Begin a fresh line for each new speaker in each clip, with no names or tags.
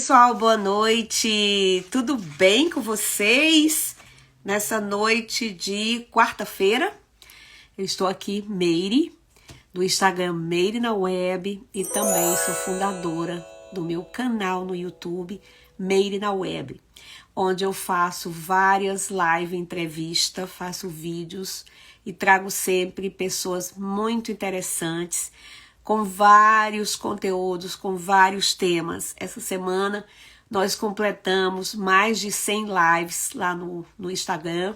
pessoal, boa noite. Tudo bem com vocês? Nessa noite de quarta-feira, eu estou aqui, Meire, do Instagram Meire na Web, e também sou fundadora do meu canal no YouTube, Meire na Web, onde eu faço várias live entrevistas, faço vídeos e trago sempre pessoas muito interessantes, com vários conteúdos, com vários temas. Essa semana nós completamos mais de 100 lives lá no Instagram.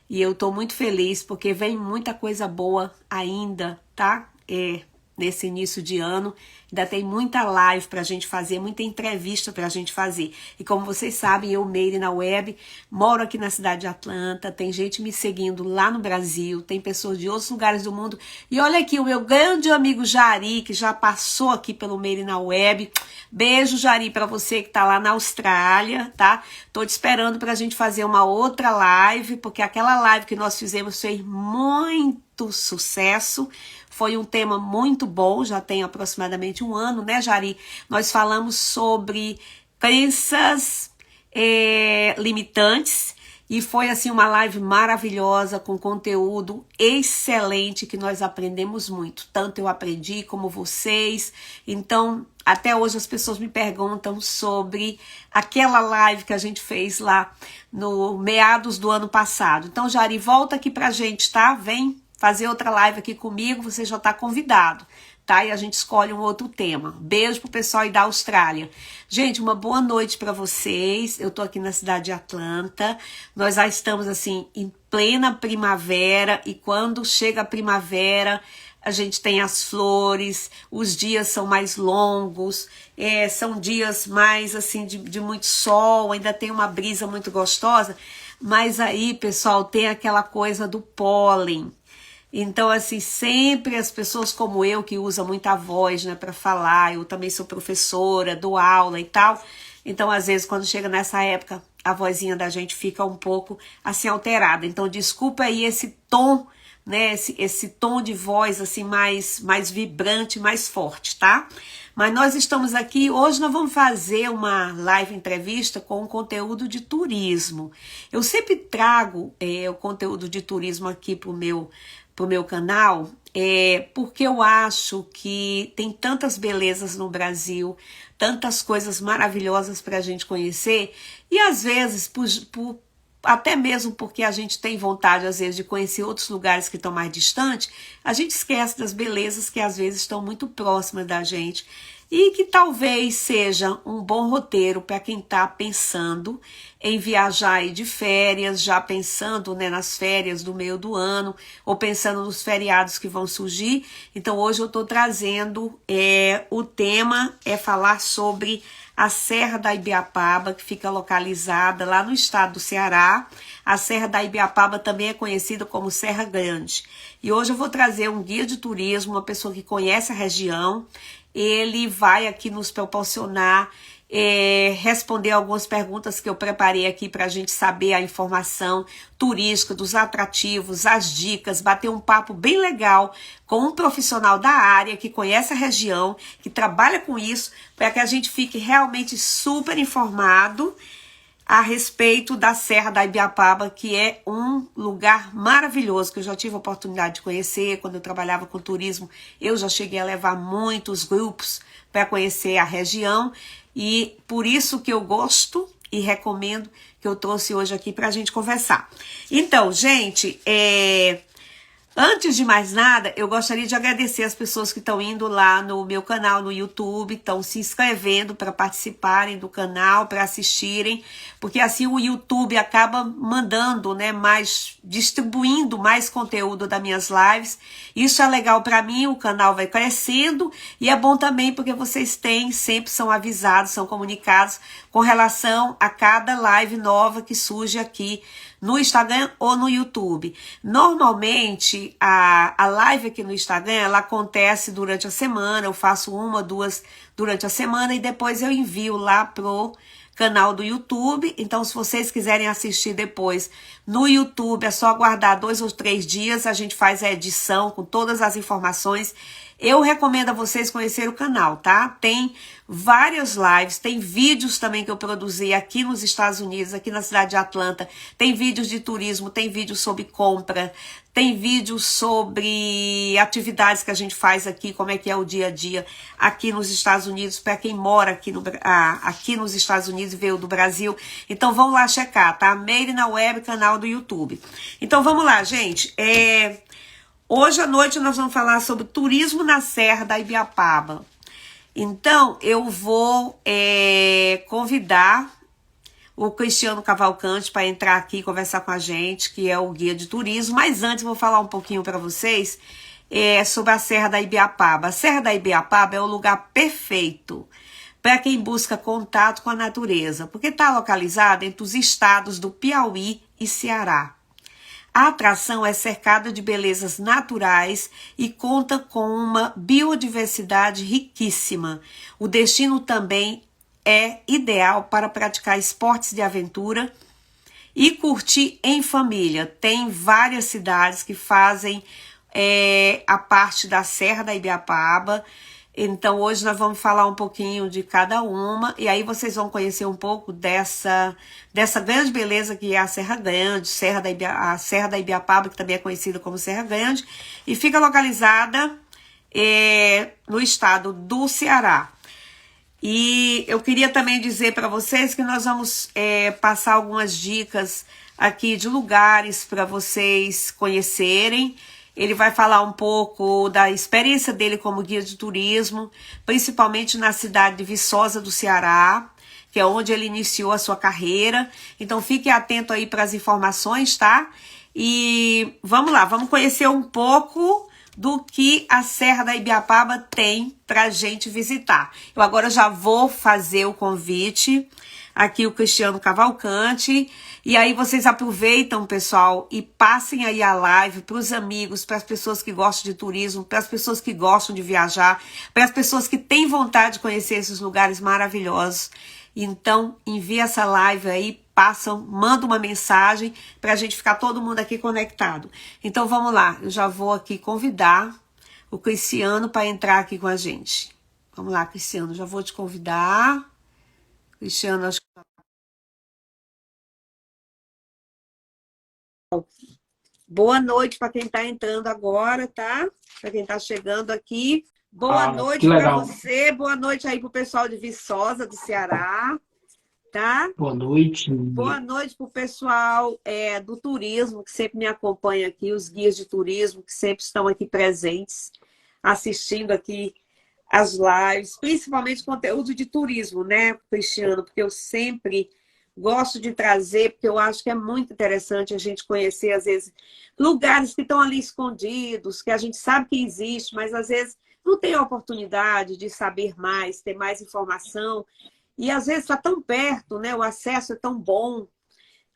E eu tô muito feliz porque vem muita coisa boa ainda, tá? Nesse início de ano. Ainda tem muita live pra gente fazer, muita entrevista pra gente fazer. E como vocês sabem, eu, Meire na Web, moro aqui na cidade de Atlanta, tem gente me seguindo lá no Brasil, tem pessoas de outros lugares do mundo. E olha aqui, o meu grande amigo Jari, que já passou aqui pelo Meire na Web. Beijo, Jari, pra você que tá lá na Austrália, tá? Tô te esperando pra gente fazer uma outra live, porque aquela live que nós fizemos fez muito sucesso. Foi um tema muito bom, já tem aproximadamente um ano, né, Jari? Nós falamos sobre crenças limitantes e foi, assim, uma live maravilhosa, com conteúdo excelente, que nós aprendemos muito. Tanto eu aprendi como vocês. Então, até hoje as pessoas me perguntam sobre aquela live que a gente fez lá no meados do ano passado. Então, Jari, volta aqui pra gente, tá? Vem fazer outra live aqui comigo, você já tá convidado, tá? E a gente escolhe um outro tema. Beijo pro pessoal aí da Austrália. Gente, uma boa noite para vocês. Eu tô aqui na cidade de Atlanta. Nós já estamos, assim, em plena primavera, e quando chega a primavera, a gente tem as flores, os dias são mais longos, são dias mais, assim, de muito sol, ainda tem uma brisa muito gostosa, mas aí, pessoal, tem aquela coisa do pólen. Então, assim, sempre as pessoas como eu, que usam muita voz, né, para falar, eu também sou professora, dou aula e tal, então, às vezes, quando chega nessa época, a vozinha da gente fica um pouco, assim, alterada. Então, desculpa aí esse tom, né, esse tom de voz, assim, mais vibrante, mais forte, tá? Mas nós estamos aqui, hoje nós vamos fazer uma live entrevista com um conteúdo de turismo. Eu sempre trago o conteúdo de turismo aqui pro meu canal, porque eu acho que tem tantas belezas no Brasil, tantas coisas maravilhosas para a gente conhecer, e às vezes, até mesmo porque a gente tem vontade, às vezes, de conhecer outros lugares que estão mais distantes, a gente esquece das belezas que às vezes estão muito próximas da gente, e que talvez seja um bom roteiro para quem está pensando em viajar aí de férias, já pensando, né, nas férias do meio do ano, ou pensando nos feriados que vão surgir. Então hoje eu estou trazendo, o tema é falar sobre a Serra da Ibiapaba, que fica localizada lá no estado do Ceará. A Serra da Ibiapaba também é conhecida como Serra Grande. E hoje eu vou trazer um guia de turismo, uma pessoa que conhece a região. Ele vai aqui nos proporcionar, responder algumas perguntas que eu preparei aqui para a gente saber a informação turística, dos atrativos, as dicas, bater um papo bem legal com um profissional da área que conhece a região, que trabalha com isso, para que a gente fique realmente super informado a respeito da Serra da Ibiapaba, que é um lugar maravilhoso, que eu já tive a oportunidade de conhecer. Quando eu trabalhava com turismo, eu já cheguei a levar muitos grupos para conhecer a região, e por isso que eu gosto e recomendo, que eu trouxe hoje aqui para a gente conversar. Então, gente, antes de mais nada, eu gostaria de agradecer as pessoas que estão indo lá no meu canal no YouTube, estão se inscrevendo para participarem do canal, para assistirem, porque assim o YouTube acaba mandando, né, distribuindo mais conteúdo das minhas lives. Isso é legal para mim, o canal vai crescendo, e é bom também porque vocês sempre são avisados, são comunicados com relação a cada live nova que surge aqui no Instagram ou no YouTube. Normalmente, a live aqui no Instagram, ela acontece durante a semana, eu faço uma, duas durante a semana, e depois eu envio lá pro canal do YouTube. Então, se vocês quiserem assistir depois no YouTube, é só aguardar 2 ou 3 dias, a gente faz a edição com todas as informações Eu recomendo a vocês conhecer o canal, tá? Tem várias lives, tem vídeos também que eu produzi aqui nos Estados Unidos, aqui na cidade de Atlanta. Tem vídeos de turismo, tem vídeos sobre compra, tem vídeos sobre atividades que a gente faz aqui, como é que é o dia a dia aqui nos Estados Unidos, para quem mora aqui nos Estados Unidos e veio do Brasil. Então vão lá checar, tá? Made na Web, canal do YouTube. Então vamos lá, gente. Hoje à noite nós vamos falar sobre turismo na Serra da Ibiapaba. Então, eu vou convidar o Cristiano Cavalcante para entrar aqui e conversar com a gente, que é o guia de turismo. Mas antes, vou falar um pouquinho para vocês sobre a Serra da Ibiapaba. A Serra da Ibiapaba é o lugar perfeito para quem busca contato com a natureza, porque está localizada entre os estados do Piauí e Ceará. A atração é cercada de belezas naturais e conta com uma biodiversidade riquíssima. O destino também é ideal para praticar esportes de aventura e curtir em família. Tem várias cidades que fazem a parte da Serra da Ibiapaba. Então hoje nós vamos falar um pouquinho de cada uma e aí vocês vão conhecer um pouco dessa grande beleza que é a Serra Grande, a Serra da Ibiapaba, que também é conhecida como Serra Grande, e fica localizada no estado do Ceará. E eu queria também dizer para vocês que nós vamos passar algumas dicas aqui de lugares para vocês conhecerem. Ele vai falar um pouco da experiência dele como guia de turismo, principalmente na cidade de Viçosa do Ceará, que é onde ele iniciou a sua carreira. Então fique atento aí para as informações, tá? E vamos lá, vamos conhecer um pouco do que a Serra da Ibiapaba tem para gente visitar. Eu agora já vou fazer o convite aqui o Cristiano Cavalcante. E aí vocês aproveitam, pessoal, e passem aí a live para os amigos, para as pessoas que gostam de turismo, para as pessoas que gostam de viajar, para as pessoas que têm vontade de conhecer esses lugares maravilhosos. Então, envia essa live aí, manda uma mensagem para a gente ficar todo mundo aqui conectado. Então, vamos lá. Eu já vou aqui convidar o Cristiano para entrar aqui com a gente. Vamos lá, Cristiano, já vou te convidar. Cristiano, acho que... Boa noite para quem está entrando agora, tá? Para quem está chegando aqui. Boa noite para você. Boa noite aí para o pessoal de Viçosa, do Ceará, tá?
Boa noite.
Boa noite para o pessoal do turismo, que sempre me acompanha aqui, os guias de turismo, que sempre estão aqui presentes, assistindo aqui as lives, principalmente conteúdo de turismo, né, Cristiano? Porque eu sempre gosto de trazer, porque eu acho que é muito interessante a gente conhecer, às vezes, lugares que estão ali escondidos, que a gente sabe que existe, mas às vezes não tem a oportunidade de saber mais, ter mais informação. E às vezes está tão perto, né? O acesso é tão bom.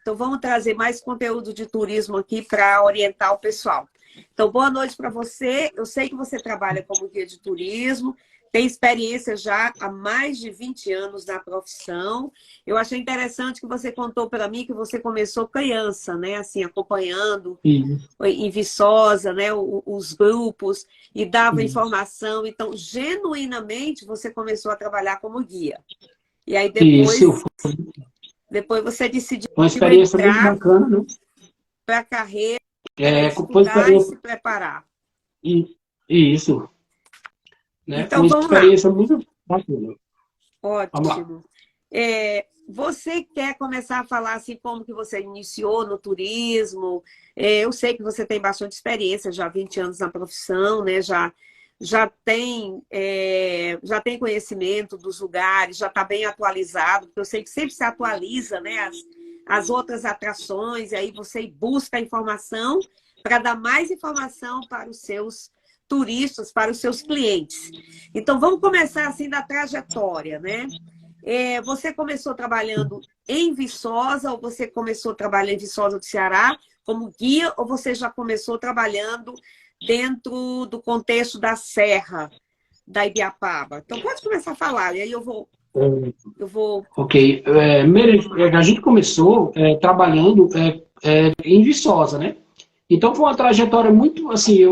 Então vamos trazer mais conteúdo de turismo aqui para orientar o pessoal. Então, boa noite para você. Eu sei que você trabalha como guia de turismo, tem experiência já há mais de 20 anos na profissão. Eu achei interessante que você contou para mim que você começou criança, né? Assim, acompanhando em Viçosa, né? Os grupos e dava informação. Então, genuinamente, você começou a trabalhar como guia. E aí depois você decidiu
uma experiência muito bacana, né?
Para a carreira,
estudar
e se preparar.
Isso. Né?
Então,
uma
vamos
experiência
lá.
muito bacana.
Ótimo. Você quer começar a falar assim como que você iniciou no turismo? Eu sei que você tem bastante experiência, já há 20 anos na profissão, né? Já tem conhecimento dos lugares, já está bem atualizado, porque eu sei que sempre se atualiza, né, as outras atrações, e aí você busca a informação para dar mais informação para os seus turistas, para os seus clientes. Então, vamos começar assim da trajetória, né? Você começou trabalhando em Viçosa, ou você começou trabalhando em Viçosa do Ceará como guia, ou você já começou trabalhando dentro do contexto da Serra da Ibiapaba? Então, pode começar a falar, e aí eu vou...
Ok. A gente começou trabalhando em Viçosa, né? Então, foi uma trajetória muito, assim,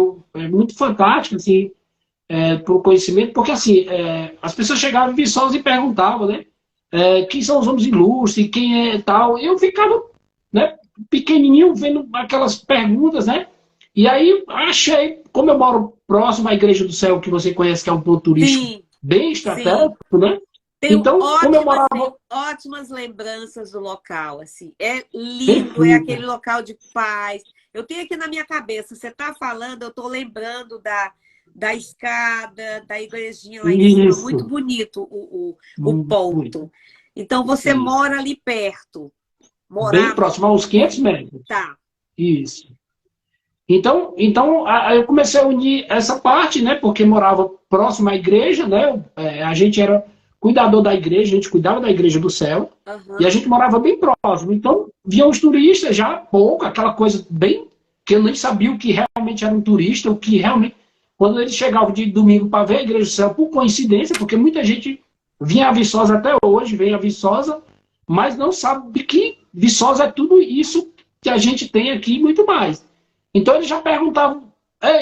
muito fantástica, assim, por conhecimento, porque assim, as pessoas chegavam em Viçosa e perguntavam, né? Quem são os homens ilustres, quem é tal. Eu ficava, né, pequenininho vendo aquelas perguntas, né? E aí achei, como eu moro próximo à Igreja do Céu, que você conhece, que é um ponto turístico
Sim,
bem
sim.
estratégico, né?
Tenho
Então, como eu morava
tenho ótimas lembranças do local, assim. É lindo, é aquele
perfeito,
local de paz. Eu tenho aqui na minha cabeça, você está falando, eu estou lembrando da escada, da igrejinha lá em cima. Muito
isso,
bonito o
muito,
ponto. Então, você
isso.
mora ali perto.
Bem
Morava
próximo, a uns 500 metros.
Tá.
Isso. Então eu comecei a unir essa parte, né? Porque morava próximo à igreja, né? A gente era cuidador da igreja, a gente cuidava da igreja do céu, e a
Aham.
gente morava bem próximo. Então, vinham os turistas já pouco, aquela coisa bem que eu nem sabia o que realmente era um turista, o que realmente. Quando eles chegavam de domingo para ver a igreja do céu, por coincidência, porque muita gente vinha a Viçosa até hoje, vem a Viçosa, mas não sabe que Viçosa é tudo isso que a gente tem aqui e muito mais. Então eles já perguntavam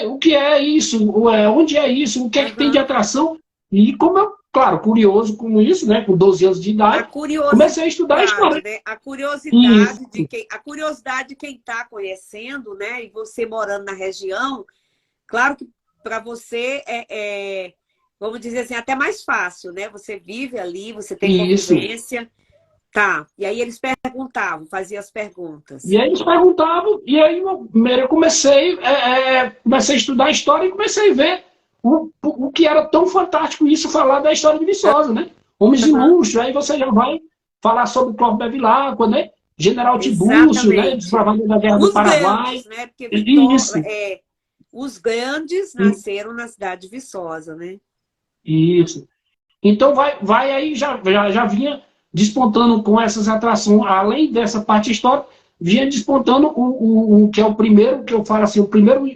o que é isso, onde é isso, o que é que tem de
Aham.
atração. E como eu, claro, curioso com isso, né, com 12 anos de
A
idade, comecei a estudar a
curiosidade,
história.
né?
Isso,
A curiosidade de quem está conhecendo, né? E você morando na região, claro que para você vamos dizer assim, até mais fácil, né? Você vive ali, você tem
isso.
convivência, tá? E aí eles perguntavam, faziam as
E
perguntas.
aí eles perguntavam, e aí eu comecei a estudar a história e comecei a ver o que era tão fantástico isso falar da história de Viçosa, né? Homens
Aham.
ilustres, aí você já vai falar sobre Clóvis Bevilacqua, né? General Tibúrcio, né?
Exatamente.
Desbravador da Guerra do
Os
Paraguai.
grandes, né? Porque
Isso,
os grandes nasceram na cidade de Viçosa, né?
isso. Então vai aí, já vinha despontando com essas atrações, além dessa parte histórica, vinha despontando o que é o primeiro, que eu falo assim, o primeiro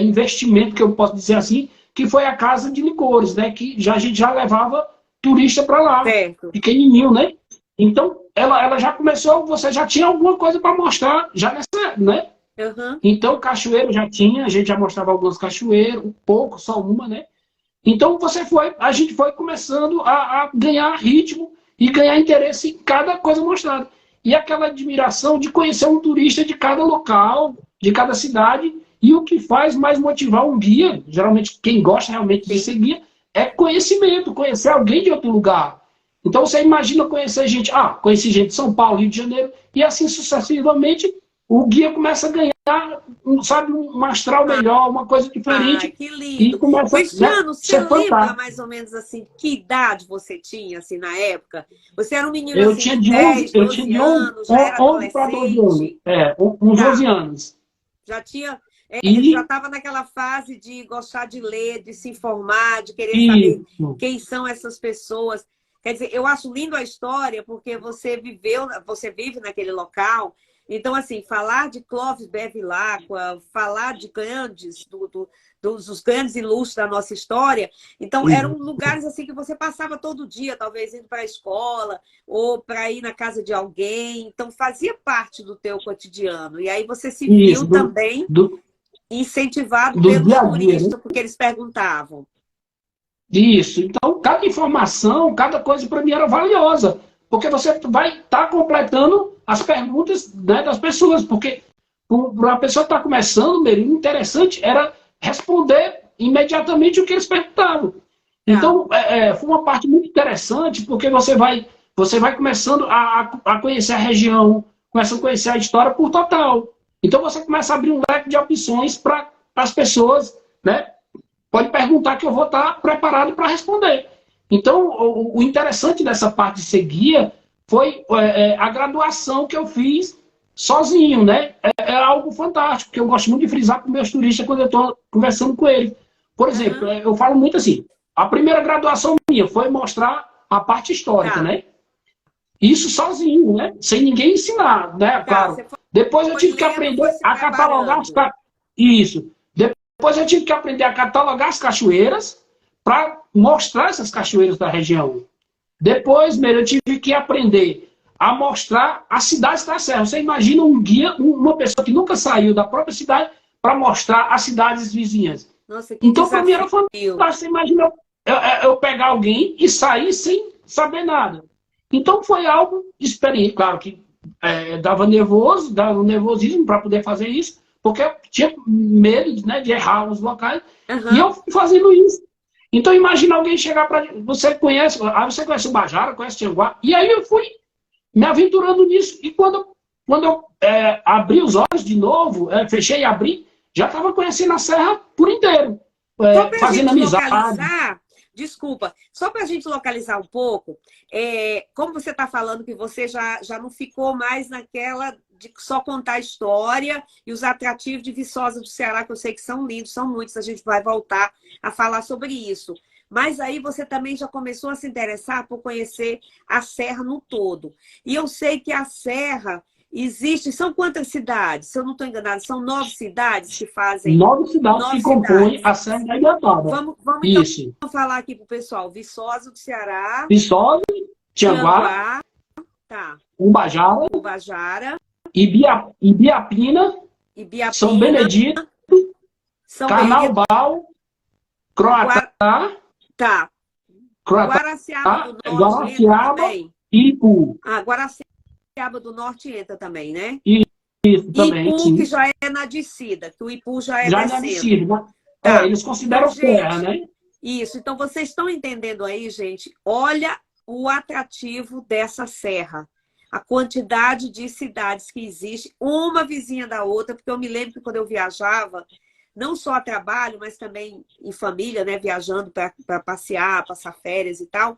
investimento que eu posso dizer assim, que foi a Casa de Licores, né? Que a gente já levava turista para lá,
Certo.
pequenininho, né? Então, ela já começou, você já tinha alguma coisa para mostrar, já nessa, né?
Aham.
Então, cachoeiro já tinha, a gente já mostrava algumas cachoeiras, um pouco, só uma, né? Então a gente foi começando a ganhar ritmo e ganhar interesse em cada coisa mostrada. E aquela admiração de conhecer um turista de cada local, de cada cidade, e o que faz mais motivar um guia, geralmente quem gosta realmente de
Sim.
ser guia, é conhecimento, conhecer alguém de outro lugar. Então você imagina conhecer gente, conheci gente de São Paulo, Rio de Janeiro, e assim sucessivamente, o guia começa a ganhar, sabe, um astral melhor, uma coisa
Ai,
diferente,
que
e
lindo.
começa, né,
Cristiano, você
ser
lembra
fantástico.
mais ou menos assim que idade você tinha assim na época? Você era um menino
Eu
assim
tinha
de
de 11,
10,
eu tinha
12
de 11,
anos, já era
11 para 12 anos.
adolescente?
Uns 11
Tá.
anos.
Já tinha já
E
estava naquela fase de gostar de ler, de se informar, de querer saber
isso,
quem são essas pessoas. Quer dizer, eu acho lindo a história porque você vive naquele local. Então, assim, falar de Clóvis Bevilacqua, falar de grandes, dos grandes ilustres da nossa história, então eram
isso,
lugares assim que você passava todo dia, talvez indo para a escola ou para ir na casa de alguém. Então, fazia parte do teu cotidiano. E aí você se
isso
viu também incentivado
do
pelos
dia a dia, né?
turistas, porque eles perguntavam.
Isso. Então, cada informação, cada coisa para mim era valiosa, porque você vai estar completando as perguntas, né, das pessoas, porque para a pessoa estar começando, o interessante era responder imediatamente o que eles perguntavam.
Tá.
Então, foi uma parte muito interessante, porque você vai começando a conhecer a região, começa a conhecer a história por total. Então, você começa a abrir um leque de opções para as pessoas, né? Pode perguntar que eu vou estar preparado para responder. Então, o interessante dessa parte de ser guia foi a graduação que eu fiz sozinho, né? É algo fantástico, que eu gosto muito de frisar com meus turistas quando eu estou conversando com eles. Por exemplo,
Uhum.
eu falo muito assim, a primeira graduação minha foi mostrar a parte histórica,
Tá.
né? Isso sozinho, né? Sem ninguém ensinar, né?
Tá.
Claro.
Você
Depois eu
foi
tive que
lendo,
aprender
foi se
a catalogar as...
preparando.
Isso. Depois eu tive que aprender a catalogar as cachoeiras para mostrar essas cachoeiras da região. Depois, eu tive que aprender a mostrar as cidades da Serra. Você imagina um guia, uma pessoa que nunca saiu da própria cidade para mostrar as cidades vizinhas.
Nossa, que
Então, para mim era
desafio.
fantástico. Você imagina eu pegar alguém e sair sem saber nada. Então, foi algo experiente. Claro que dava um nervosismo para poder fazer isso, porque eu tinha medo, né, de errar os locais, e eu
Aham.
fui fazendo isso. Então, imagina alguém chegar para. Você conhece o Bajara, conhece o Tianguá, e aí eu fui me aventurando nisso. E quando eu abri os olhos de novo, fechei e abri, já estava conhecendo a Serra por inteiro,
Só para a
fazendo
gente
amizade.
localizar, desculpa, só para a gente localizar um pouco, como você está falando que você já não ficou mais naquela de só contar a história e os atrativos de Viçosa do Ceará, que eu sei que são lindos, são muitos, a gente vai voltar a falar sobre isso. Mas aí você também já começou a se interessar por conhecer a Serra no todo. E eu sei que a Serra existe, são quantas cidades? Se eu não estou enganada, são 9 cidades que fazem
9 cidades que
9 cidades.
compõem a Serra da Ibiapaba.
Vamos então
Isso.
falar aqui para o pessoal. Viçosa do Ceará,
Viçosa, Tianguá,
Tianguá, tá,
Umbajara,
Ubajara,
Ibiapina, São
Ibiapina,
Benedito,
São Benedito,
Carnaubal,
Gua...
Croatá,
tá.
Croatá,
Guaraciaba do Norte entra
Guaraciaba
também?
e Ipu.
Ah, Guaraciaba do Norte entra também, né?
Isso
E
também,
Ipu, que
sim.
já é na descida, que o Ipu já é
Já não é
descendo.
Emicida, né?
Tá.
Eles
Então,
consideram serra,
gente,
né?
isso. Então, vocês estão entendendo aí, gente? Olha o atrativo dessa serra. A quantidade de cidades que existe, uma vizinha da outra, porque eu me lembro que quando eu viajava, não só a trabalho, mas também em família, né? Viajando para passear, passar férias e tal.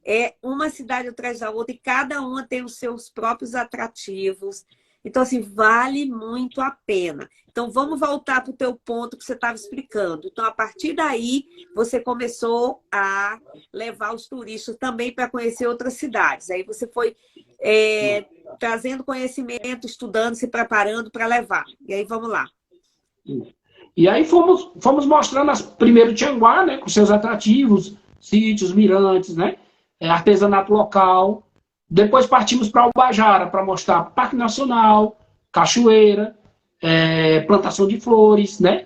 É uma cidade atrás da outra e cada uma tem os seus próprios atrativos. Então, assim, vale muito a pena. Então, vamos voltar para o teu ponto que você estava explicando. Então, a partir daí, você começou a levar os turistas também para conhecer outras cidades. Aí você foi trazendo conhecimento, estudando, se preparando para levar. E aí, vamos lá.
E aí fomos mostrando primeiro Tianguá, né? Com seus atrativos, sítios, mirantes, né? Artesanato local. Depois partimos para Ubajara para mostrar Parque Nacional, cachoeira, plantação de flores, né?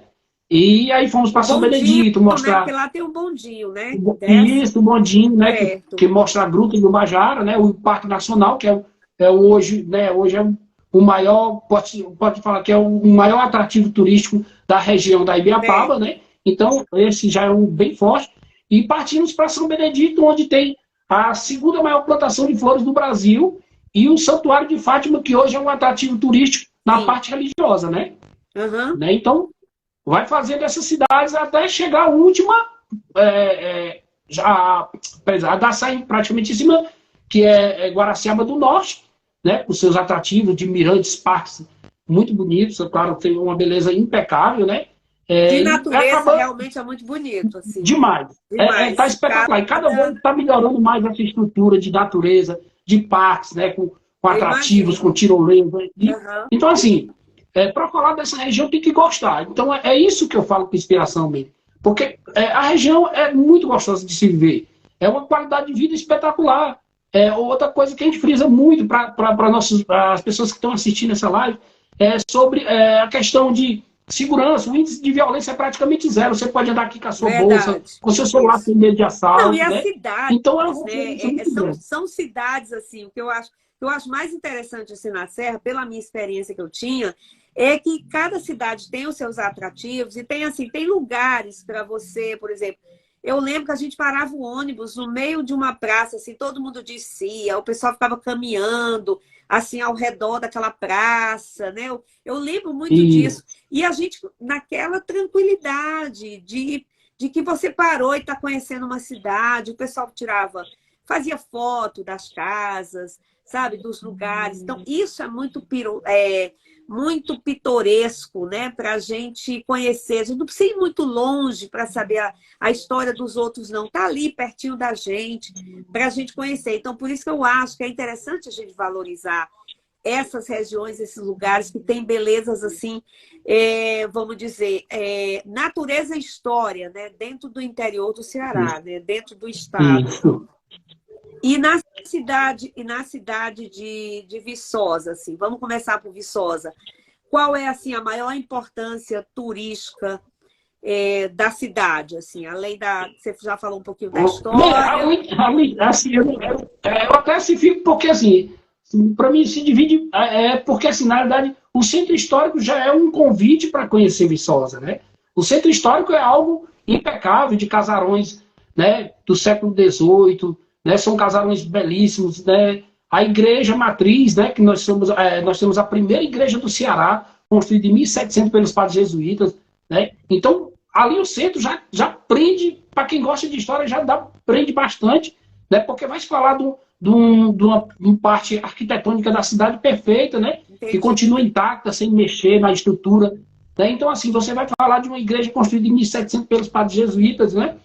E aí fomos
O
para São
bondinho,
Benedito
né? Porque
mostrar
lá tem um bondinho, né? Que desce.
isso, o bondinho, né? Que
Certo.
mostra a Gruta do Ubajara, né? O Parque Nacional, que hoje, né? Hoje é o maior, pode falar que é o maior atrativo turístico da região da Ibiapaba,
Certo.
né? Então, esse já é um bem forte. E partimos para São Benedito, onde tem a segunda maior plantação de flores do Brasil e o Santuário de Fátima, que hoje é um atrativo turístico na
Sim.
parte religiosa, né?
Uhum.
Então, vai fazendo essas cidades até chegar a última, já a da sair praticamente em cima, que é Guaraciaba do Norte, né? Com seus atrativos de mirantes, parques muito bonitos, claro, tem uma beleza impecável, né?
De
E
natureza,
acaba
realmente é muito bonito, assim.
demais. Tá
Demais.
espetacular. E cada vez está melhorando mais essa estrutura de natureza, de parques, né? Com
Eu
atrativos, com
imagino.
tirolesa.
Uhum.
Então, assim, para falar dessa região tem que gostar. Então, é isso que eu falo com inspiração mesmo. Porque a região é muito gostosa de se viver. É uma qualidade de vida espetacular. Outra coisa que a gente frisa muito para as pessoas que estão assistindo essa live é sobre a questão de segurança. O índice de violência é praticamente zero. Você pode andar aqui com a sua bolsa,
Verdade.
com o seu celular
Isso.
sem medo de
Não, e
assalto,
as
né?
cidades,
Então é uma
né?
referência muito grande.
São cidades, assim, o que eu acho mais interessante assim, na Serra, pela minha experiência que eu tinha, é que cada cidade tem os seus atrativos e tem, assim, tem lugares para você, por exemplo. Eu lembro que a gente parava o ônibus no meio de uma praça, assim, todo mundo descia, o pessoal ficava caminhando, assim, ao redor daquela praça, né? Eu lembro muito
E,
disso. E a gente, naquela tranquilidade de que você parou e está conhecendo uma cidade, o pessoal tirava, fazia foto das casas, sabe, dos lugares. Então, isso é muito pitoresco, né, para a gente conhecer. A gente não precisa ir muito longe para saber a história dos outros, não. Está ali, pertinho da gente, para a gente conhecer. Então, por isso que eu acho que é interessante a gente valorizar essas regiões, esses lugares que têm belezas assim, vamos dizer, natureza e história, né? Dentro do interior do Ceará, né? Dentro do estado.
isso.
E na cidade de Viçosa, assim, vamos começar por Viçosa. Qual é assim a maior importância turística da cidade, assim, além da... Você já falou um pouquinho da história.
Assim, eu até se fico, porque assim, para mim se divide, porque assim, na verdade, o centro histórico já é um convite para conhecer Viçosa, né? O centro histórico é algo impecável, de casarões, né, do século XVIII, né, são casarões belíssimos, né? A igreja matriz, né, que nós temos a primeira igreja do Ceará, construída em 1700 pelos padres jesuítas, né? Então, ali o centro já prende, para quem gosta de história, prende bastante, né? Porque vai se falar de uma parte arquitetônica da cidade perfeita, né? Que continua intacta, sem mexer na estrutura. Né? Então, assim, você vai falar de uma igreja construída em 1700 pelos padres jesuítas, né?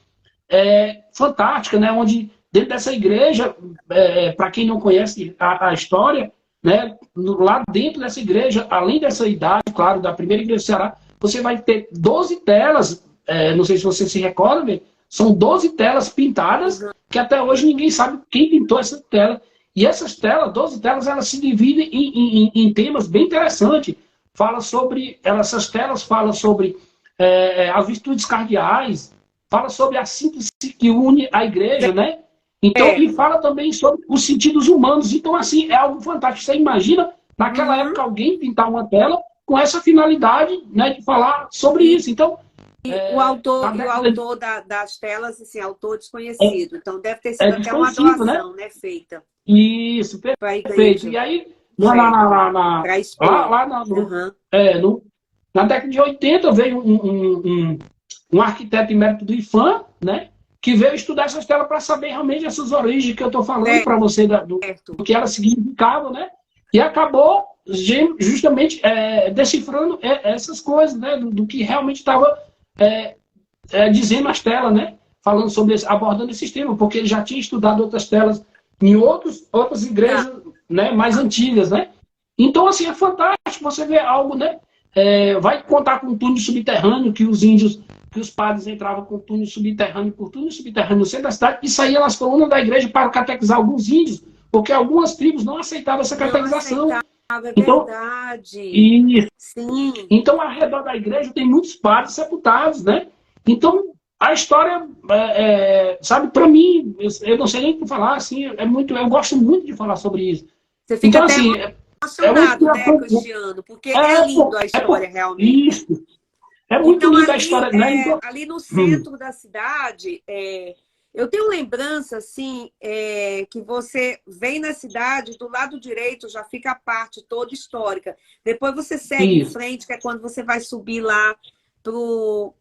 Fantástica, né? Onde dentro dessa igreja, para quem não conhece a história, né? Lá dentro dessa igreja, além dessa idade, claro, da primeira igreja do Ceará, você vai ter 12 telas, não sei se você se recorda, são 12 telas pintadas, que até hoje ninguém sabe quem pintou essa tela. E essas telas, 12 telas, elas se dividem em temas bem interessantes. Essas telas falam sobre as virtudes cardeais, fala sobre a síntese que une a igreja, né? Então, e fala também sobre os sentidos humanos. Então, assim, é algo fantástico. Você imagina, naquela época, alguém pintar uma tela com essa finalidade, né, de falar sobre isso. Então,
o autor das telas, assim, autor desconhecido. Então, deve ter sido até uma doação, né, feita.
Isso, perfeito. E aí, na década de 80, veio um arquiteto emérito do IFAM, né, que veio estudar essas telas para saber realmente essas origens que eu estou falando para você, do que elas significavam, né? E acabou justamente decifrando essas coisas, né? Do que realmente estava dizendo as telas, né? Falando sobre abordando esse tema, porque ele já tinha estudado outras telas em outras igrejas, né? Mais antigas, né? Então, assim, é fantástico você ver algo, né? Vai contar com um túnel subterrâneo que os padres entravam com túnel subterrâneo por túnel subterrâneo no centro da cidade e saíam nas colunas da igreja para catequizar alguns índios, porque algumas tribos não aceitavam essa catequização. Então,
Sim.
Então, ao redor da igreja tem muitos padres sepultados, né? Então, a história, sabe, para mim, eu não sei nem o que falar, assim, eu gosto muito de falar sobre isso.
Você fica então, até assim, emocionado, né, Cristiano? Porque é lindo a história, realmente.
Isso. É muito linda a história, né? Então,
ali no centro da cidade, eu tenho lembrança, assim, que você vem na cidade, do lado direito já fica a parte toda histórica. Depois você segue em frente, que é quando você vai subir lá pro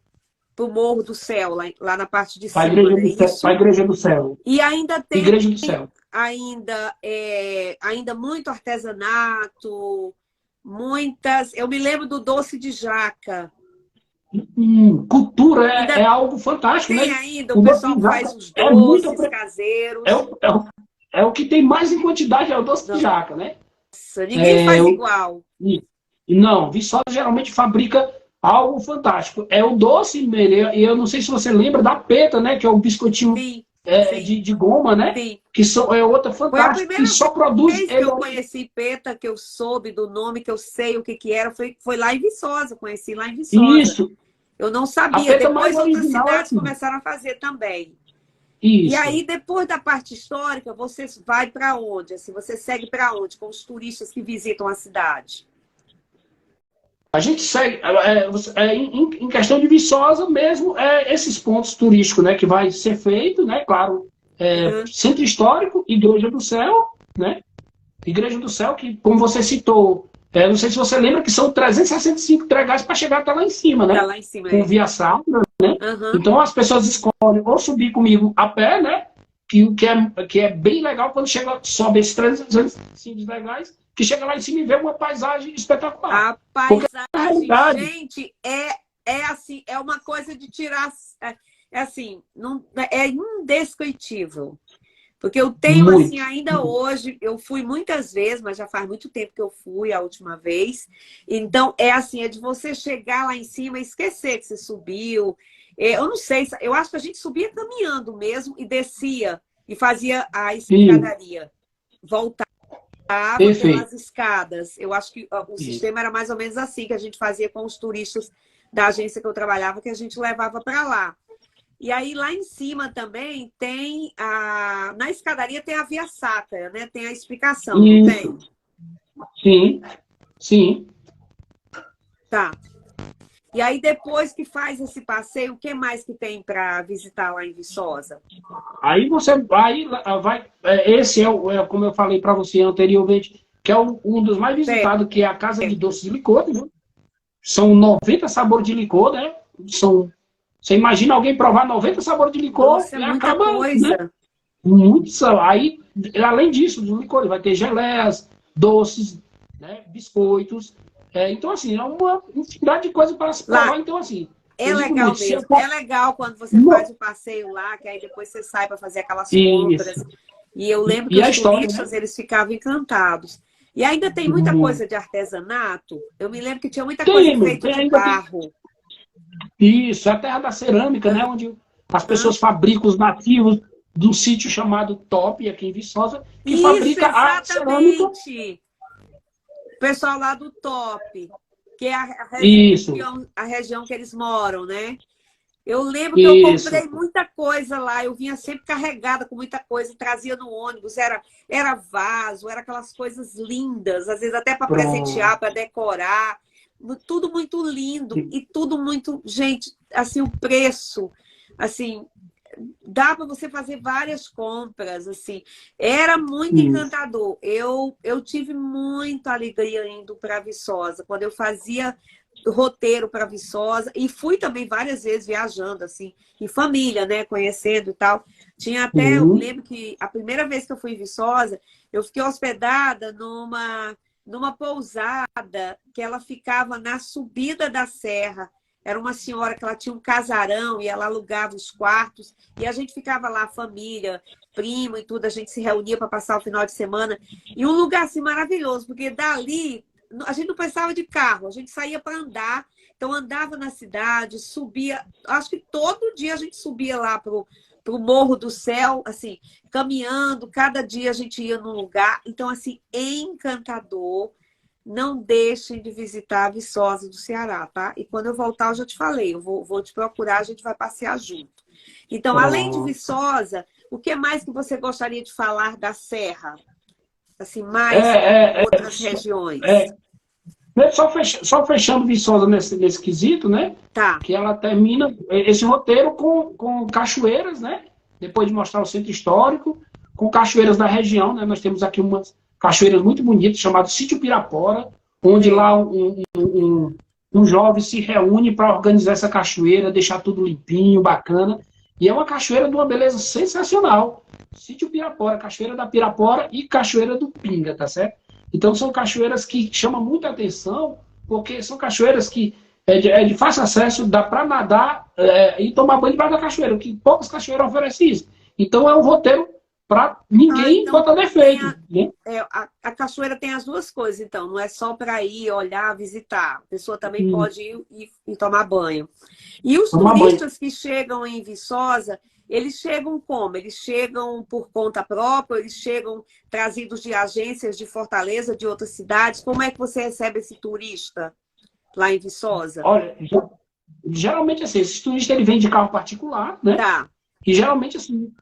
Morro do Céu, lá na parte de cima.
A Igreja do Céu.
E ainda tem...
Igreja do Céu.
Ainda muito artesanato, muitas... Eu me lembro do doce de jaca.
Cultura é algo fantástico,
tem,
né?
Ainda, o pessoal faz os doces caseiros.
É o que tem mais em quantidade, é o doce de jaca, né?
Nossa, ninguém faz igual.
Não, Viçosa geralmente fabrica algo fantástico. É o doce, e eu não sei se você lembra da peta, né? Que é o biscoitinho de goma, né?
Sim.
Que é outra fantástica, que só produz...
Foi a primeira vez que eu conheci peta, que eu soube do nome, que eu sei o que era, foi lá em Viçosa, conheci lá em Viçosa.
Isso.
Eu não sabia, depois outras cidades começaram a fazer também.
Isso.
E aí, depois da parte histórica, você vai para onde? Assim, você segue para onde? Com os turistas que visitam a cidade?
A gente segue, em questão de Viçosa mesmo, esses pontos turísticos, né, que vai ser feito, né, claro, Centro Histórico, Igreja do Céu, né, Igreja do Céu, que, como você citou, não sei se você lembra que são 365 degraus para chegar até lá em cima, né,
lá em cima,
com via sauna, né, então as pessoas escolhem ou subir comigo a pé, né, que é bem legal quando sobe esses 365 degraus, que chega lá em cima e vê uma paisagem espetacular.
A paisagem, gente, é assim, é uma coisa de tirar, assim, não, é indescritível. Porque eu tenho, muito. Assim, ainda hoje, eu fui muitas vezes, mas já faz muito tempo que eu fui a última vez. Então, assim, é de você chegar lá em cima e esquecer que você subiu. Eu não sei, eu acho que a gente subia caminhando mesmo e descia e fazia a escadaria. Voltava pelas escadas. Eu acho que o sistema era mais ou menos assim que a gente fazia com os turistas da agência que eu trabalhava, que a gente levava para lá. E aí lá em cima também tem na escadaria tem a via sacra, né? Tem a explicação, não tem?
Sim, sim.
Tá. E aí depois que faz esse passeio, o que mais que tem para visitar lá em Viçosa?
Aí vai. Esse como eu falei para você anteriormente, que é um dos mais visitados, que é a Casa de Doces e Licores, né? São 90 sabores de licor, né? Você imagina alguém provar 90 sabores de licor.
Nossa, é muita coisa.
Né? Muito. Aí, além disso, dos licores, vai ter geleias, doces, né? Biscoitos. Então, assim, é uma infinidade de coisas para se provar. Então, assim,
é legal mesmo. É legal quando você faz o passeio lá, que aí depois você sai para fazer aquelas compras. E eu lembro que os turistas, eles ficavam encantados. E ainda tem muita coisa de artesanato. Eu me lembro que tinha muita coisa feita de barro.
Isso, é a terra da cerâmica, né? Onde as pessoas fabricam os nativos de um sítio chamado Top, aqui em Viçosa, que fabrica a cerâmica.
O pessoal lá do Top, que é a região que eles moram, né? Eu lembro que eu comprei muita coisa lá, eu vinha sempre carregada com muita coisa, trazia no ônibus, era vaso, era aquelas coisas lindas, às vezes até para presentear, para decorar, tudo muito lindo e tudo muito, gente, assim, o preço, assim, dá para você fazer várias compras, assim, era muito encantador. Eu tive muita alegria indo para Viçosa, quando eu fazia roteiro para Viçosa, e fui também várias vezes viajando, assim, em família, né, conhecendo e tal. Tinha até, eu lembro que a primeira vez que eu fui em Viçosa, eu fiquei hospedada numa pousada que ela ficava na subida da serra. Era uma senhora que ela tinha um casarão e ela alugava os quartos, e a gente ficava lá, família, primo e tudo, a gente se reunia para passar o final de semana. E um lugar assim maravilhoso, porque dali a gente não precisava de carro, a gente saía para andar, então andava na cidade, subia, acho que todo dia a gente subia lá pro Morro do Céu, assim, caminhando, cada dia a gente ia num lugar, então assim, encantador. Não deixem de visitar a Viçosa do Ceará, tá? E quando eu voltar, eu já te falei, eu vou te procurar, a gente vai passear junto. Então, além de Viçosa, o que mais que você gostaria de falar da Serra? Assim, mais outras regiões.
Só fechando Viçosa nesse quesito, né?
Tá.
Que ela termina esse roteiro com cachoeiras, né? Depois de mostrar o centro histórico, com cachoeiras da região, né? Nós temos aqui umas cachoeiras muito bonitas, chamado Sítio Pirapora, onde lá um jovem se reúne para organizar essa cachoeira, deixar tudo limpinho, bacana. E é uma cachoeira de uma beleza sensacional. Sítio Pirapora, Cachoeira da Pirapora e Cachoeira do Pinga, tá certo? Então são cachoeiras que chamam muita atenção, porque são cachoeiras que é de fácil acesso, dá para nadar e tomar banho debaixo da cachoeira, que poucas cachoeiras oferecem isso. Então é um roteiro para ninguém botar defeito.
A cachoeira tem as duas coisas, então. Não é só para ir, olhar, visitar. A pessoa também pode ir e tomar banho. E os turistas que chegam em Viçosa, eles chegam como? Eles chegam por conta própria? Eles chegam trazidos de agências de Fortaleza, de outras cidades? Como é que você recebe esse turista lá em Viçosa?
Olha, geralmente assim, esse turista ele vem de carro particular, né?
Tá.
E geralmente, assim,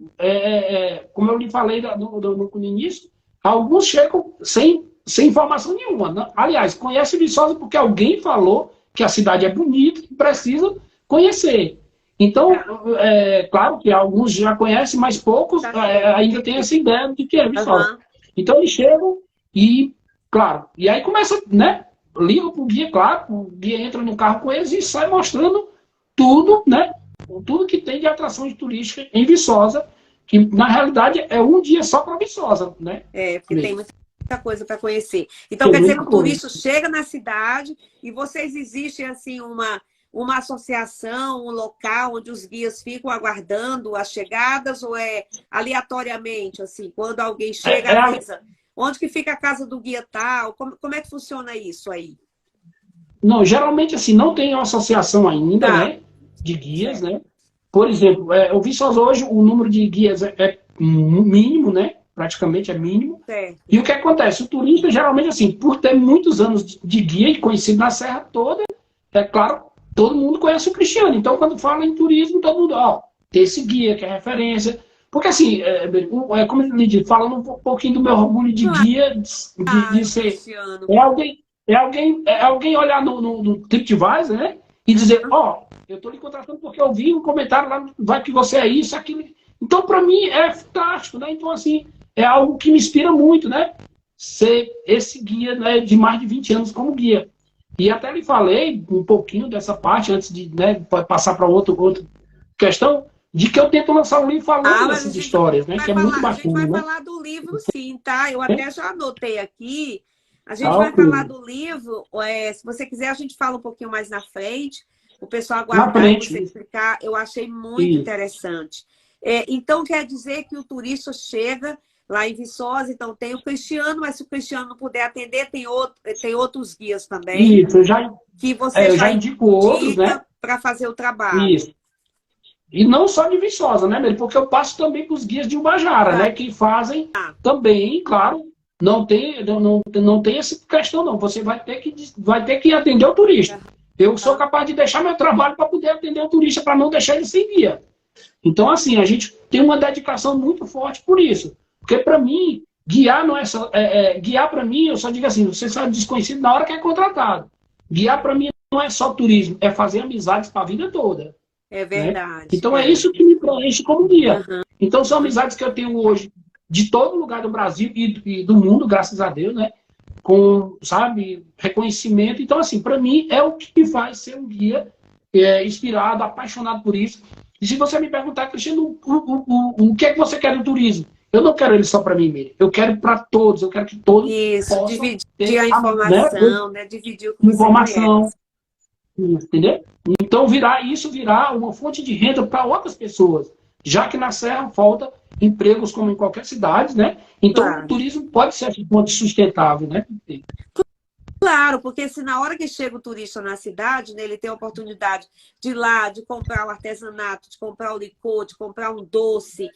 como eu lhe falei no início, alguns chegam sem informação nenhuma. Né? Aliás, conhece Viçosa porque alguém falou que a cidade é bonita e precisa conhecer. Então, claro que alguns já conhecem, mas poucos ainda têm essa ideia de que é Viçosa. Então, eles chegam e, claro, e aí começa, né? Liga para o guia, claro, o guia entra no carro com eles e sai mostrando tudo, né? Tudo que tem de atração turística em Viçosa, que na realidade é um dia só para Viçosa, né?
Porque tem muita coisa para conhecer. Então, quer dizer que o turista chega na cidade e vocês existem assim uma associação, um local onde os guias ficam aguardando as chegadas, ou é aleatoriamente, assim, quando alguém chega, avisa onde que fica a casa do guia tal? Como é que funciona isso aí?
Não, geralmente assim, não tem uma associação ainda, né? De guias, né? Por exemplo, o Viçosa hoje, o número de guias é mínimo, né? Praticamente é mínimo. E o que acontece? O turista, geralmente, assim, por ter muitos anos de guia e conhecido na serra toda, é claro, todo mundo conhece o Cristiano. Então, quando fala em turismo, todo mundo, ó, tem esse guia que é referência. Porque, assim, como eu lhe disse, falando um pouquinho do meu orgulho de guia, de
Claro,
ser.
Cristiano.
É alguém olhar no TripAdvisor, né? E dizer, ó, eu estou lhe contratando porque eu vi um comentário lá, vai que você é isso, aquilo. Então, para mim, é fantástico, né? Então, assim, é algo que me inspira muito, né? Ser esse guia, né, de mais de 20 anos como guia. E até lhe falei um pouquinho dessa parte, antes de, né, passar para outra questão, de que eu tento lançar um livro falando
Mas a
dessas
gente
histórias, né?
vai
Que é muito
falar, a gente vai
bacana, né?
falar do livro, sim, tá? Eu até já anotei aqui. A gente
Tá,
vai
ok.
falar do livro. Se você quiser, a gente fala um pouquinho mais na frente. O pessoal
Na
aguardar e você
frente.
explicar. Eu achei muito
Isso.
interessante. Então, quer dizer que o turista chega lá em Viçosa, então tem o Cristiano, mas se o Cristiano não puder atender, tem outros guias também,
Isso,
que você
eu
já
já indico outros, né?
indica para fazer o trabalho.
Isso. E não só de Viçosa, né, Mary? Porque eu passo também com os guias de Ubajara,
Tá.
né? Que fazem também, claro, não tem essa questão, não. Você vai ter que atender o turista. Eu sou capaz de deixar meu trabalho para poder atender o turista, para não deixar ele sem guia. Então, assim, a gente tem uma dedicação muito forte por isso. Porque, para mim, guiar não é só. Guiar, para mim, eu só digo assim: você só é desconhecido na hora que é contratado. Guiar, para mim, não é só turismo, é fazer amizades para a vida toda.
É
Né?
verdade.
Então é isso que me preenche como guia.
Uhum.
Então são amizades que eu tenho hoje de todo lugar do Brasil e do mundo, graças a Deus, né? Com, sabe, reconhecimento. Então, assim, para mim é o que me faz ser um guia inspirado, apaixonado por isso. E se você me perguntar, Cristiano, o que é que você quer do turismo? Eu não quero ele só para mim mesmo. Eu quero para todos. Eu quero que todos
Isso,
possam
dividir
ter
a informação, né? Dividir o que você
informação.
conhece.
Entendeu? Então, isso virar uma fonte de renda para outras pessoas, já que na Serra falta empregos como em qualquer cidade, né? Então,
Claro.
o turismo pode ser essa fonte sustentável, né?
Claro, porque se na hora que chega o turista na cidade, né, ele tem a oportunidade de ir lá, de comprar o artesanato, de comprar o licor, de comprar um doce,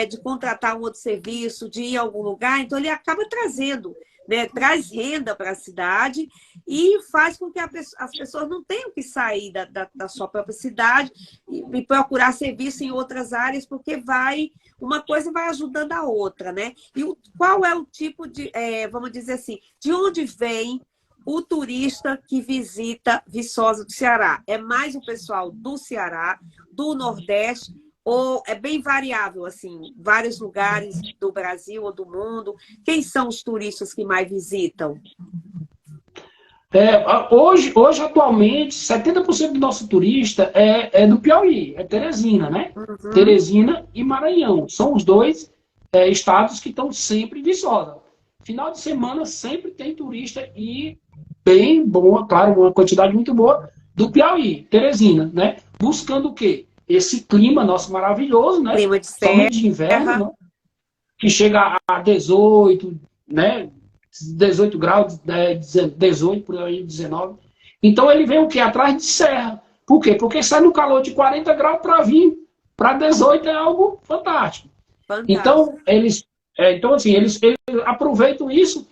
de contratar um outro serviço, de ir a algum lugar, então ele acaba trazendo, né, traz renda para a cidade e faz com que as pessoas não tenham que sair da sua própria cidade e procurar serviço em outras áreas, porque uma coisa vai ajudando a outra, né? E qual é o tipo de, vamos dizer assim, de onde vem o turista que visita Viçosa do Ceará? É mais o pessoal do Ceará, do Nordeste, ou é bem variável, assim, vários lugares do Brasil ou do mundo? Quem são os turistas que mais visitam?
Hoje, atualmente, 70% do nosso turista é do Piauí, é Teresina, né?
Uhum.
Teresina e Maranhão. São os dois estados que estão sempre em Viçosa. Final de semana sempre tem turista e bem boa, claro, uma quantidade muito boa do Piauí, Teresina, né? Buscando o quê? Esse clima nosso maravilhoso, né?
Clima de
Somente de inverno, né? Que chega a 18, né? 18 graus, 18, por aí, 19. Então ele vem o quê? Atrás de serra. Por quê? Porque sai no calor de 40 graus para vir para 18 é algo fantástico. Então, eles aproveitam isso,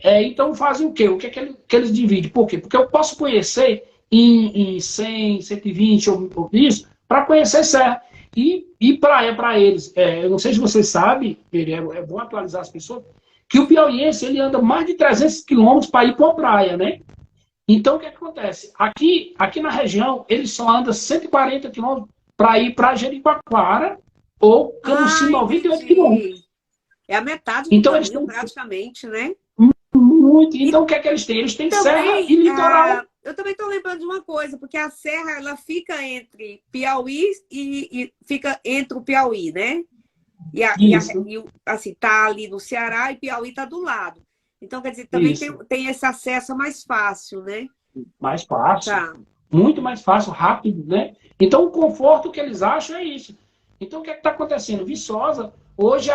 então fazem o quê? O que é que eles dividem? Por quê? Porque eu posso conhecer em 100, 120 ou isso, para conhecer serra. E praia para eles. Eu não sei se você sabe, é bom atualizar as pessoas, que o piauiense ele anda mais de 300 quilômetros para ir para a praia, né? Então, o que acontece? Aqui na região, ele só anda 140 quilômetros para ir para Jericoacoara ou Camusim, 98 quilômetros.
É a metade do
então,
caminho, praticamente, né?
Muito. Então, o que é que eles têm? Eles têm
também,
serra e litoral.
Eu também estou lembrando de uma coisa, porque a serra ela fica entre Piauí e fica entre o Piauí, né? Assim, tá ali no Ceará e Piauí tá do lado. Então, quer dizer, também tem esse acesso mais fácil, né?
Mais fácil.
Tá.
Muito mais fácil, rápido, né? Então, o conforto que eles acham é isso. Então, o que é que está acontecendo? Viçosa, hoje,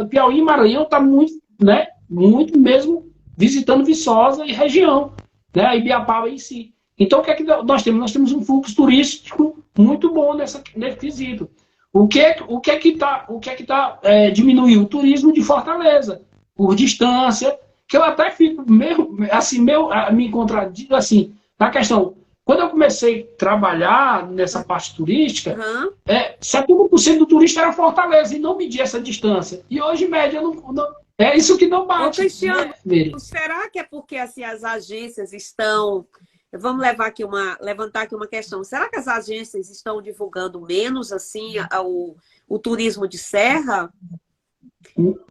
Piauí e Maranhão está muito, né? Muito mesmo visitando Viçosa e região, né? A Ibiapaba em si. Então, o que é que nós temos? Nós temos um fluxo turístico muito bom nesse quesito. O que é que está diminuindo? O turismo de Fortaleza, por distância, que eu até fico me contradigo assim, na questão, quando eu comecei a trabalhar nessa parte turística,
Aham.
70% do turista era Fortaleza e não media essa distância. E hoje, média, é isso que não
Ô,
bate,
Cristiano,
né, Mary?
será que é porque assim, as agências estão. Vamos levantar aqui uma questão. Será que as agências estão divulgando menos assim o turismo de serra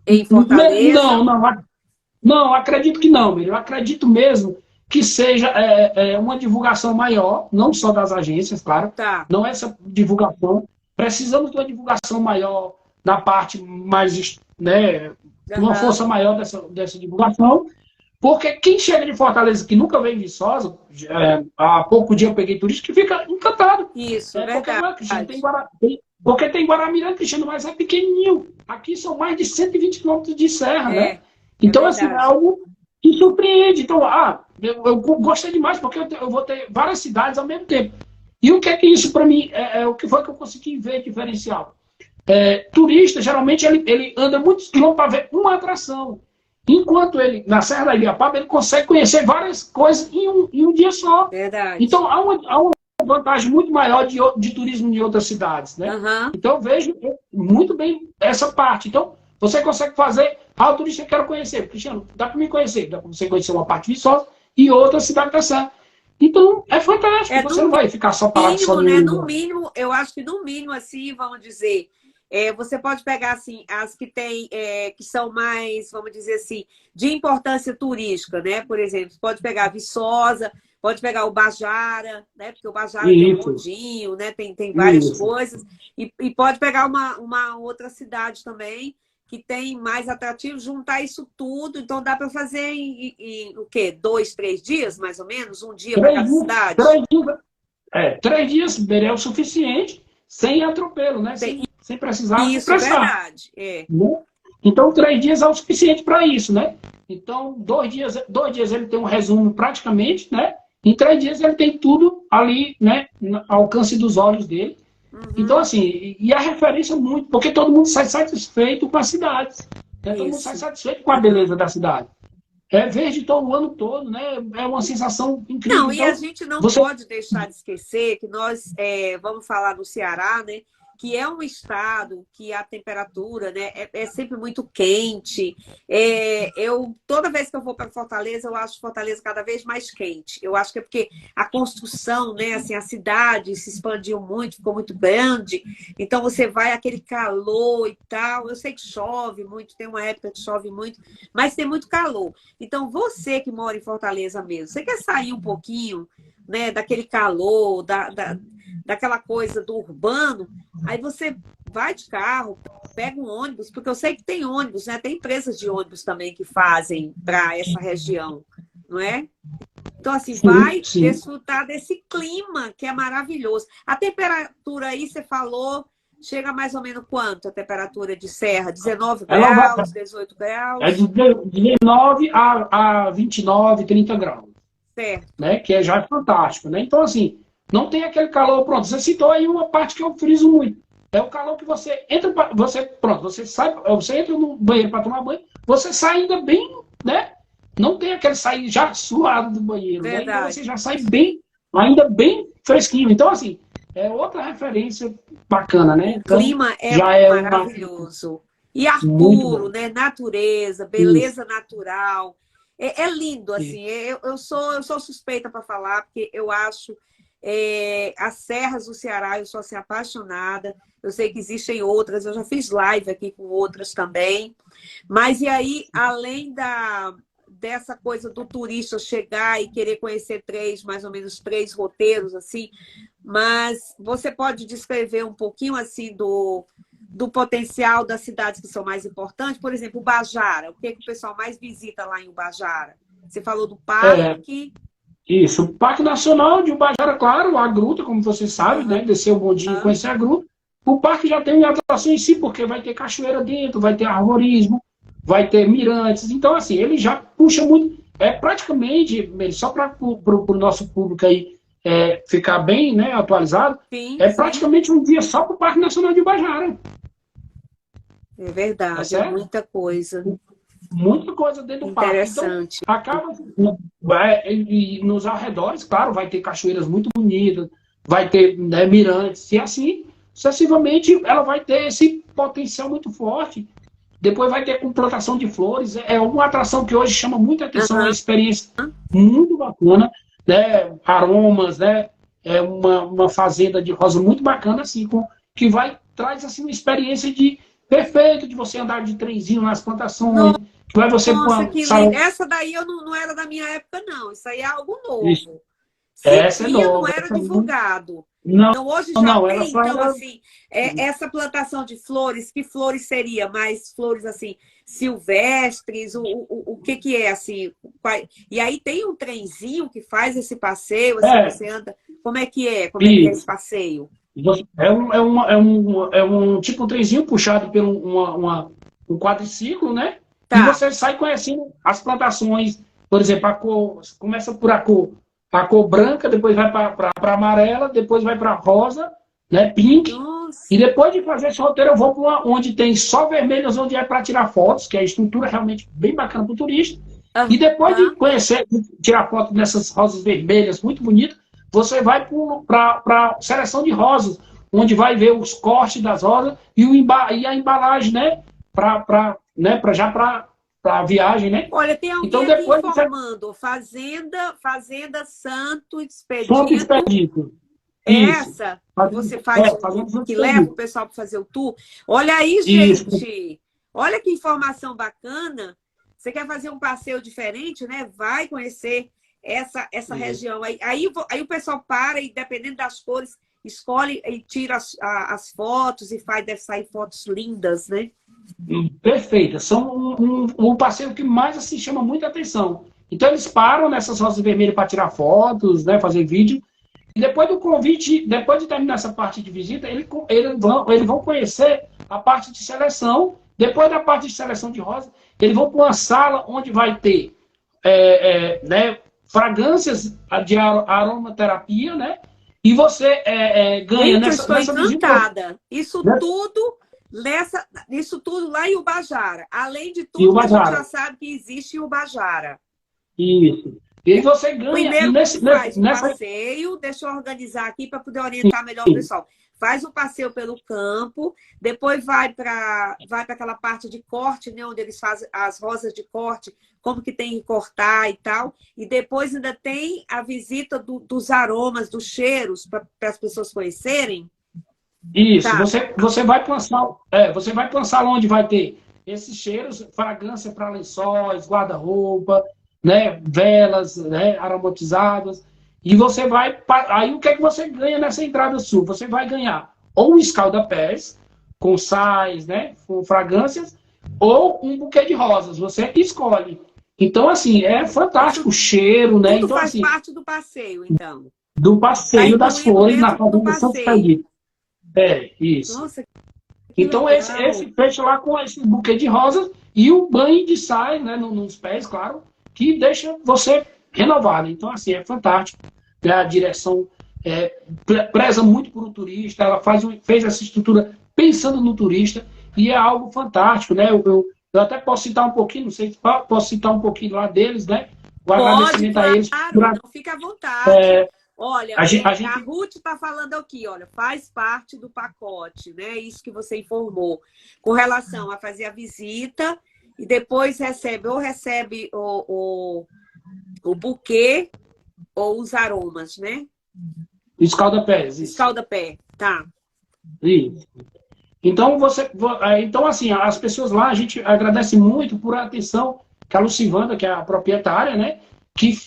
em Fortaleza?
Não, não, não, acredito que não, Mary. Eu acredito mesmo que seja uma divulgação maior, não só das agências, claro,
Tá.
não essa divulgação. Precisamos de uma divulgação maior na parte mais, né, uma
Aham.
força maior dessa divulgação, porque quem chega de Fortaleza que nunca veio em Viçosa, há pouco dia eu peguei turista que fica encantado.
Isso, é
É porque não é Cristiano,
verdade.
porque tem Guaramiranga, Cristiano, mas é pequenininho. Aqui são mais de 120 quilômetros de serra, né?
É
Então, assim, é
verdade.
algo que surpreende. Então, eu gostei demais, porque eu vou ter várias cidades ao mesmo tempo. E o que é que isso, para mim, o que foi que eu consegui ver diferencial? Turista, geralmente, ele anda muitos quilômetros para ver uma atração. Enquanto ele, na Serra da Ibiapaba, ele consegue conhecer várias coisas em um dia só.
Verdade.
Então, há uma vantagem muito maior de turismo em outras cidades, né?
Aham.
Então, eu vejo muito bem essa parte. Então, você consegue fazer, o turista que eu quero conhecer. Cristiano, dá para me conhecer, dá para você conhecer uma parte de Viçosa e outra cidade da Serra. Então, é fantástico. Você
No
não vai ficar só parado só
mínimo,
em
né?
um
No
lugar.
mínimo, eu acho que no mínimo, assim, vamos dizer, você pode pegar assim as que tem, que são mais, vamos dizer assim, de importância turística, né? Por exemplo, você pode pegar Viçosa, pode pegar o Bajara, né? Porque o Bajara tem um
Isso,
bondinho, né? Tem várias
isso.
coisas, e pode pegar uma outra cidade também que tem mais atrativo, juntar isso tudo, então dá para fazer em o quê? 2, 3 dias, mais ou menos? Um dia para
Três
cada
dias,
cidade?
3 dias, 3 dias é o suficiente, sem atropelo, né?
Tem-
Sem precisar
Isso,
estressar.
verdade.
Né? Então, 3 dias é o suficiente para isso, né? Então, 2 dias ele tem um resumo praticamente, né? Em 3 dias ele tem tudo ali, né? Ao alcance dos olhos dele. Então,
Uhum,
assim, e a referência muito, porque todo mundo sai satisfeito com as cidades. Né? Todo mundo sai
isso.
satisfeito com a beleza da cidade. É verde todo o ano todo, né? É uma sensação incrível.
Não, e a
Então,
gente não
você.
pode deixar de esquecer que nós vamos falar do Ceará, né? Que é um estado que a temperatura, né, é sempre muito quente. Toda vez que eu vou para Fortaleza, eu acho Fortaleza cada vez mais quente. Eu acho que é porque a construção, né, assim, a cidade se expandiu muito, ficou muito grande. Então você vai aquele calor e tal. Eu sei que chove muito, tem uma época que chove muito, mas tem muito calor. Então, você que mora em Fortaleza mesmo, você quer sair um pouquinho, né, daquele calor, daquela coisa do urbano, aí você vai de carro, pega um ônibus, porque eu sei que tem ônibus, né? Tem empresas de ônibus também que fazem para essa região, não é? Então, assim,
Sim,
vai
sim.
desfrutar desse clima que é maravilhoso. A temperatura aí, você falou, chega mais ou menos quanto a temperatura de serra? 19
Ela vai,
graus, 18
é de
graus?
19 a 29, 30 graus,
Certo.
né? Que já é fantástico, né? Então, assim, não tem aquele calor, pronto. Você citou aí uma parte que eu friso muito. É o calor que você entra, pronto, você sai, você entra no banheiro para tomar banho, você sai ainda bem, né? Não tem aquele sair já suado do banheiro, né? Então você
Verdade.
já sai bem, ainda bem fresquinho. Então, assim, é outra referência bacana, né?
O
Então,
clima é
já é uma
maravilhoso. E ar
muito
puro,
bom.
né? Natureza,
Isso,
beleza natural. É lindo,
isso.
assim. Eu sou suspeita para falar, porque eu acho as serras do Ceará, eu sou assim, apaixonada. Eu sei que existem outras, eu já fiz live aqui com outras também. Mas e aí, além dessa coisa do turista chegar e querer conhecer mais ou menos três roteiros, assim, mas você pode descrever um pouquinho assim do potencial das cidades que são mais importantes? Por exemplo, o Bajara. O que é que o pessoal mais visita lá em Ubajara? Você falou do
É,
parque.
isso. O Parque Nacional de Ubajara, claro, a gruta, como você sabe,
Aham.
né? Descer o bondinho e conhecer a gruta. O parque já tem atração em si, porque vai ter cachoeira dentro, vai ter arborismo, vai ter mirantes. Então, assim, ele já puxa muito. É praticamente, só para o nosso público aí ficar bem, né, atualizado,
Sim,
é
sim.
praticamente um dia só para o Parque Nacional de Ubajara.
É
Tá
verdade, é
certo?
muita coisa.
muita coisa dentro do parque. Então,
Interessante.
acaba. E nos arredores, claro, vai ter cachoeiras muito bonitas, vai ter, né, mirantes, e assim, sucessivamente, ela vai ter esse potencial muito forte. Depois vai ter com plantação de flores. É uma atração que hoje chama muita atenção, é uma
Aham.
experiência muito bacana, né? Aromas, né? É uma fazenda de rosa muito bacana, assim, que traz assim, uma experiência de perfeito de você andar de trenzinho nas plantações, que vai você para
Nossa,
uma
que lindo.
sala.
Essa daí eu não era da minha época, não. Isso aí é algo
Isso.
novo. Se
Essa é
tinha, não
nova.
era divulgado.
Não,
Então, hoje já
não, ela
tem,
só
então,
era.
assim, essa plantação de flores, que flores seria? Mais flores, assim, silvestres? O que que é, assim? E aí tem um trenzinho que faz esse passeio, assim,
É,
você anda... Como é que é? Como é que é esse
isso.
passeio?
É um tipo um trenzinho puxado por um quadriciclo, né? E
Tá.
você sai conhecendo as plantações, por exemplo, a cor, começa por a cor branca, depois vai para amarela, depois vai para rosa, né? Pink. E
Nossa.
depois de fazer esse roteiro, eu vou para onde tem só vermelhas, onde é para tirar fotos, que é a estrutura realmente bem bacana para o turista. E depois de
Aham.
conhecer, de tirar foto dessas rosas vermelhas muito bonitas, você vai para a seleção de rosas, onde vai ver os cortes das rosas e a embalagem, né? Já para a viagem, né?
Olha, tem alguém
Então,
aqui
depois você
informando. Fazenda Santo
solta o
Expedito.
expedito.
É
Isso.
essa que você faz,
Fazendo o
que leva o
expedito.
pessoal para fazer o tour. Olha aí,
Isso.
gente. Olha que informação bacana. Você quer fazer um passeio diferente, né? Vai conhecer essa região. Aí o pessoal para e, dependendo das cores, escolhe e tira as fotos e deve sair fotos lindas, né?
Perfeita. São um passeio que mais assim, chama muita atenção. Então, eles param nessas rosas vermelhas para tirar fotos, né? Fazer vídeo. E depois do convite, depois de terminar essa parte de visita, eles vão conhecer a parte de seleção. Depois da parte de seleção de rosa, eles vão para uma sala onde vai ter né, fragrâncias de aromaterapia, né? E você ganha
Gente, eu
nessa,
estou
nessa visita.
encantada.
Né?
Isso tudo lá em Ubajara. Além de
E o
tudo que a gente já
Bazar.
sabe que existe em Ubajara.
Isso. E aí você ganha. E
Primeiro faz o
nessa.
passeio, deixa eu organizar aqui para poder orientar melhor o pessoal. Faz o passeio pelo campo, depois vai para aquela parte de corte, né, onde eles fazem as rosas de corte, como que tem que cortar e tal. E depois ainda tem a visita dos aromas, dos cheiros, para as pessoas conhecerem.
Isso.
Tá.
Você vai para uma sala. Você vai para uma sala onde vai ter esses cheiros, fragrância para lençóis, guarda-roupa, né, velas, né, aromatizadas. E você vai. Aí o que é que você ganha nessa entrada sua? Você vai ganhar ou um escalda-pés, com sais, né, com fragrâncias, ou um buquê de rosas. Você que escolhe. Então, assim, é fantástico o cheiro, né?
Tudo
Então,
faz
assim,
parte do passeio, então.
do
Está
passeio das
incluído
flores na
dentro do
Fazenda Santo
passeio.
Expedito. Isso.
Nossa, que
Então, esse
legal.
fecha lá com esse buquê de rosas e o banho de sais, né, nos pés, claro, que deixa você renovado. Então, assim, é fantástico. Né? A direção preza muito por o turista, ela fez essa estrutura pensando no turista e é algo fantástico. Né? Eu até posso citar um pouquinho, não sei se posso citar um pouquinho lá deles, né? O
Pode,
agradecimento a eles.
claro, não fica à vontade. Olha,
A gente,
a Ruth está falando aqui, olha, faz parte do pacote, né? Isso que você informou. Com relação a fazer a visita e depois recebe o buquê ou os aromas, né?
escalda-pés, isso.
Escalda-pé, tá.
Isso. Então, assim, as pessoas lá, a gente agradece muito por a atenção que a Lucivanda, que é a proprietária, né, que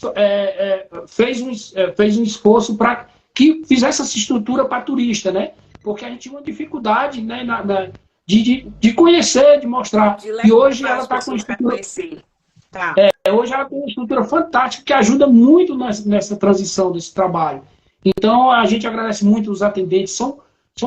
fez um esforço para que fizesse essa estrutura para turista, né, porque a gente tinha uma dificuldade, né, de conhecer, de mostrar.
De
E hoje
levar
ela
as
está com uma
pessoas para
estrutura,
conhecer. Tá.
hoje ela tem uma estrutura fantástica que ajuda muito nessa transição desse trabalho. Então, a gente agradece muito os atendentes, são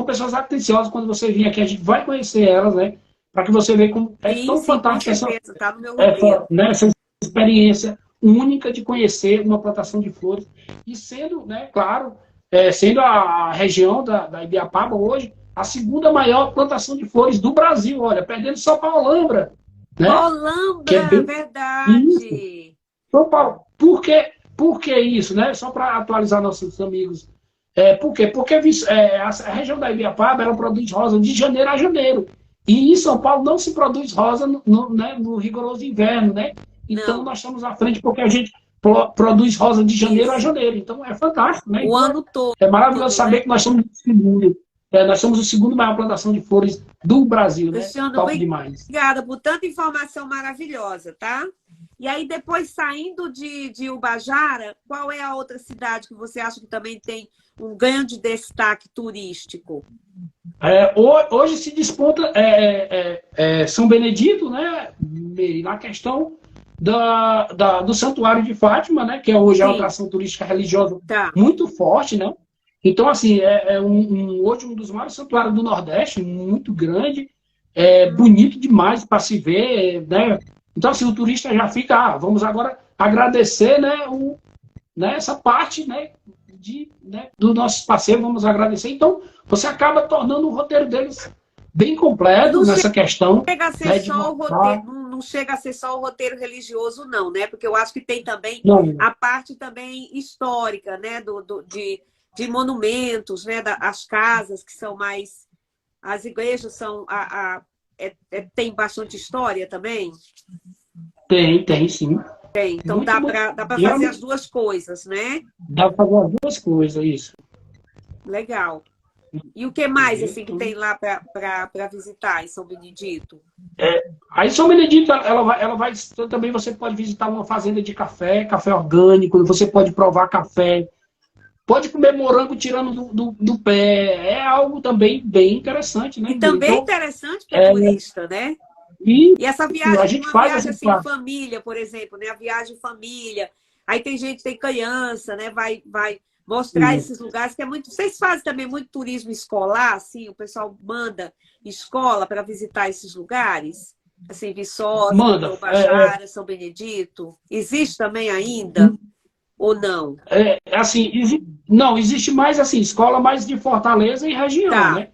pessoas atenciosas. Quando você vir aqui, a gente vai conhecer elas, né? Para que você veja como é tão
Sim, com
fantástica
certeza, tá no meu roteiro.
essa experiência única de conhecer uma plantação de flores. E sendo, né, claro, sendo a região da Ibiapaba hoje a segunda maior plantação de flores do Brasil, olha, perdendo só para a Olambra. né? Que é
Olambra,
bem isso.
verdade.
São Paulo. Por que isso, né? Só para atualizar nossos amigos. Por quê? Porque a região da Ibiapaba ela produz rosa de janeiro a janeiro. E em São Paulo não se produz rosa né, no rigoroso inverno, né? Então
Não,
nós estamos à frente porque a gente produz rosa de janeiro a
isso.
janeiro. Então é fantástico, né?
O
Então
ano todo,
é maravilhoso saber
né?
que nós somos o segundo. Nós somos o segundo maior plantação de flores do Brasil, né?
Cristiano,
Top demais.
obrigada por tanta informação maravilhosa, tá? E aí, depois, saindo de Ubajara, qual é a outra cidade que você acha que também tem um grande destaque turístico?
Hoje se desponta São Benedito, né, Mary, na questão do Santuário de Fátima, né, que hoje é uma
Sim,
atração turística religiosa
tá.
muito forte, né? Então, assim, hoje um dos maiores santuários do Nordeste, muito grande, bonito demais para se ver, né? Então, assim, o turista já fica, vamos agora agradecer, né, essa parte, né, do nosso passeio, vamos agradecer. Então, você acaba tornando o roteiro deles bem completo
Não
nessa questão,
chega a ser
né, de
só o
mostrar.
roteiro, não chega a ser só o roteiro religioso, não, né? Porque eu acho que tem também
Não,
a parte também histórica, né? De monumentos, né? As casas que são mais. As igrejas são. Tem bastante história também?
tem sim.
Tem. Então
Muito, muito.
dá para fazer as
Geralmente
duas coisas, né?
dá para fazer as duas coisas, isso.
Legal. E o que mais
Entendeu?
assim que tem lá para visitar em São Benedito?
Aí São Benedito, ela vai. Também você pode visitar uma fazenda de café orgânico, você pode provar café, pode comer morango tirando do pé. É algo também bem interessante, né,
E
Bia?
também é
Então,
interessante para turista, né?
e
E essa
a
viagem,
gente
uma
faz
viagem
essa
assim,
parte.
família, por exemplo, né? A viagem família. Aí tem gente, tem criança, né? Vai mostrar esses lugares que é muito. Vocês fazem também muito turismo escolar, assim, o pessoal manda escola para visitar esses lugares? Assim, Viçosa,
Manda.
Ubajara, São Benedito. Existe também ainda? Ou não?
Assim, não, existe mais assim, escola mais de Fortaleza e região,
Tá.
né?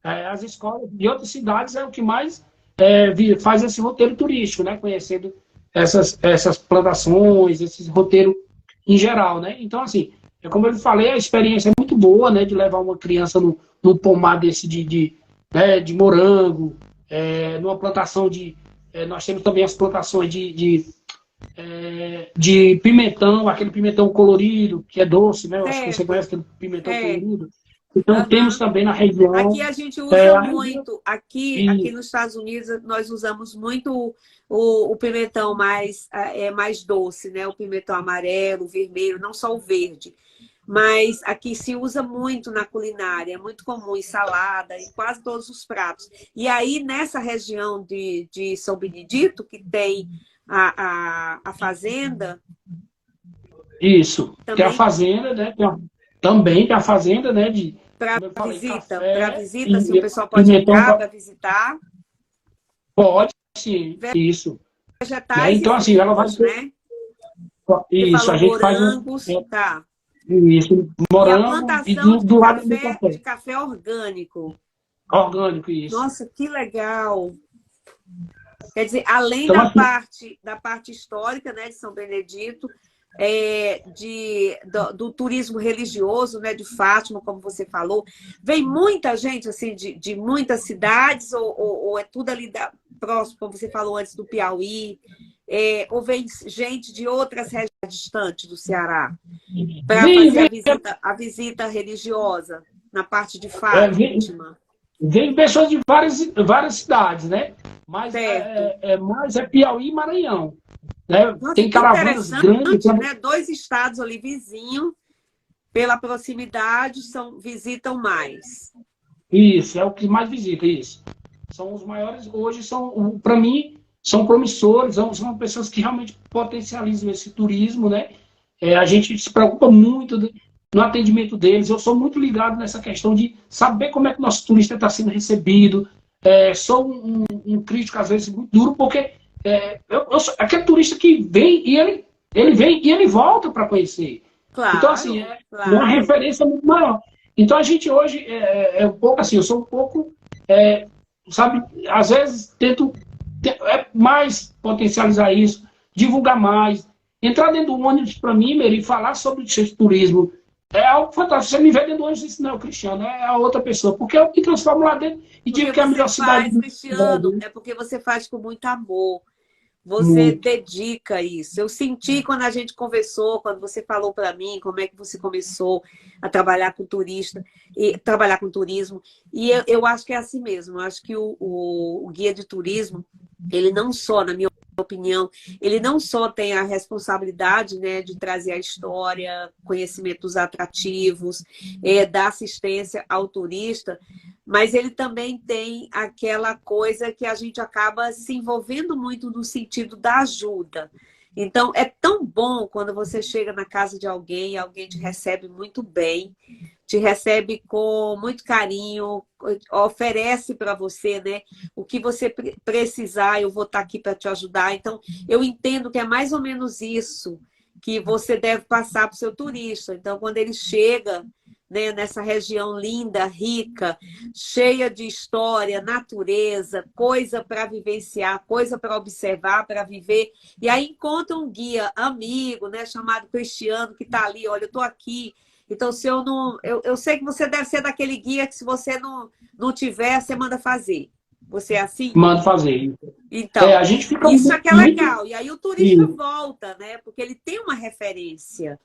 As escolas de outras cidades é o que mais faz esse roteiro turístico, né? Conhecendo essas plantações, esse roteiro em geral, né? Então, assim, como eu falei, a experiência é muito boa, né? De levar uma criança no pomar desse né, de morango, numa plantação nós temos também as plantações de pimentão, aquele pimentão colorido, que é doce, né? Eu acho que você
Certo.
conhece aquele pimentão
É.
colorido. Então, temos
Aham.
também na região.
Aqui a gente usa
A região
muito, aqui
e,
nos Estados Unidos nós usamos muito o pimentão mais doce, né? O pimentão amarelo, o vermelho, não só o verde. Mas aqui se usa muito na culinária, é muito comum em salada, em quase todos os pratos. E aí, nessa região de São Benedito, que tem a fazenda,
isso. Tem a
também
fazenda, né? Também tem a fazenda, né?
para
Como eu falei,
para
café
visita, assim, o
e
pessoal pode
pimentão
entrar para visitar.
pode, sim. Isso. Né?
Vegetais e
Então, assim, ela vai
frutos,
ter.
né? Você
Isso, a
falou
gente faz
morangos, tá.
isso,
E a
morango e
plantação
do lado do
de
café.
café orgânico.
Orgânico, isso.
Nossa, que legal! Quer dizer, além
Então, assim,
da parte histórica, né, de São Benedito, do turismo religioso, né, de Fátima, como você falou, vem muita gente assim de muitas cidades ou é tudo ali próximo, como você falou antes do Piauí, ou vem gente de outras regiões distantes do Ceará para
vem,
fazer
vem,
a visita religiosa na parte de
vem,
Fátima,
vem pessoas de várias cidades, né? Mas
certo?
mais Piauí e Maranhão. Né?
Nossa,
Tem
que
caravanas grandes.
interessante, né? Dois estados ali vizinhos, pela proximidade, visitam mais.
Isso, é o que mais visita, isso. São os maiores, hoje para mim, são promissores, são pessoas que realmente potencializam esse turismo, né? A gente se preocupa muito no atendimento deles. Eu sou muito ligado nessa questão de saber como é que o nosso turista está sendo recebido. Sou um crítico, às vezes, muito duro, porque eu sou aquele turista que vem e ele vem e ele volta para conhecer. Então, assim,
Claro,
uma
claro.
referência muito maior. Então, a gente hoje um pouco assim, eu sou um pouco, sabe, às vezes tento mais potencializar isso, divulgar mais, entrar dentro do ônibus para mim, Mary, e falar sobre o turismo. É algo fantástico. Você me vê dentro do ônibus e diz, não, Cristiano, é a outra pessoa. Porque eu me transformo lá dentro e digo que é a melhor cidade do
Cristiano,
mundo.
é porque você faz com muito amor. Você
Muito.
dedica isso. Eu senti quando a gente conversou, quando você falou para mim como é que você começou a trabalhar com turista e trabalhar com turismo. E eu acho que é assim mesmo. Eu acho que o guia de turismo, ele não só, na minha opinião, ele não só tem a responsabilidade, né, de trazer a história, conhecimentos atrativos, dar assistência ao turista, mas ele também tem aquela coisa que a gente acaba se envolvendo muito no sentido da ajuda. Então, é tão bom quando você chega na casa de alguém e alguém te recebe muito bem, te recebe com muito carinho, oferece para você, né, o que você precisar, eu vou estar aqui para te ajudar. Então, eu entendo que é mais ou menos isso que você deve passar para o seu turista. Então, quando ele chega, né, nessa região linda, rica, cheia de história, natureza, coisa para vivenciar, coisa para observar, para viver. E aí encontra um guia amigo, né, chamado Cristiano, que está ali, olha, eu estou aqui. Então, se eu não. Eu sei que você deve ser daquele guia que, se você não tiver, você manda fazer. Você é assim?
Mando fazer.
Então,
A gente fica
isso é que é
muito...
legal. E aí o turista volta, né? Porque ele tem uma referência.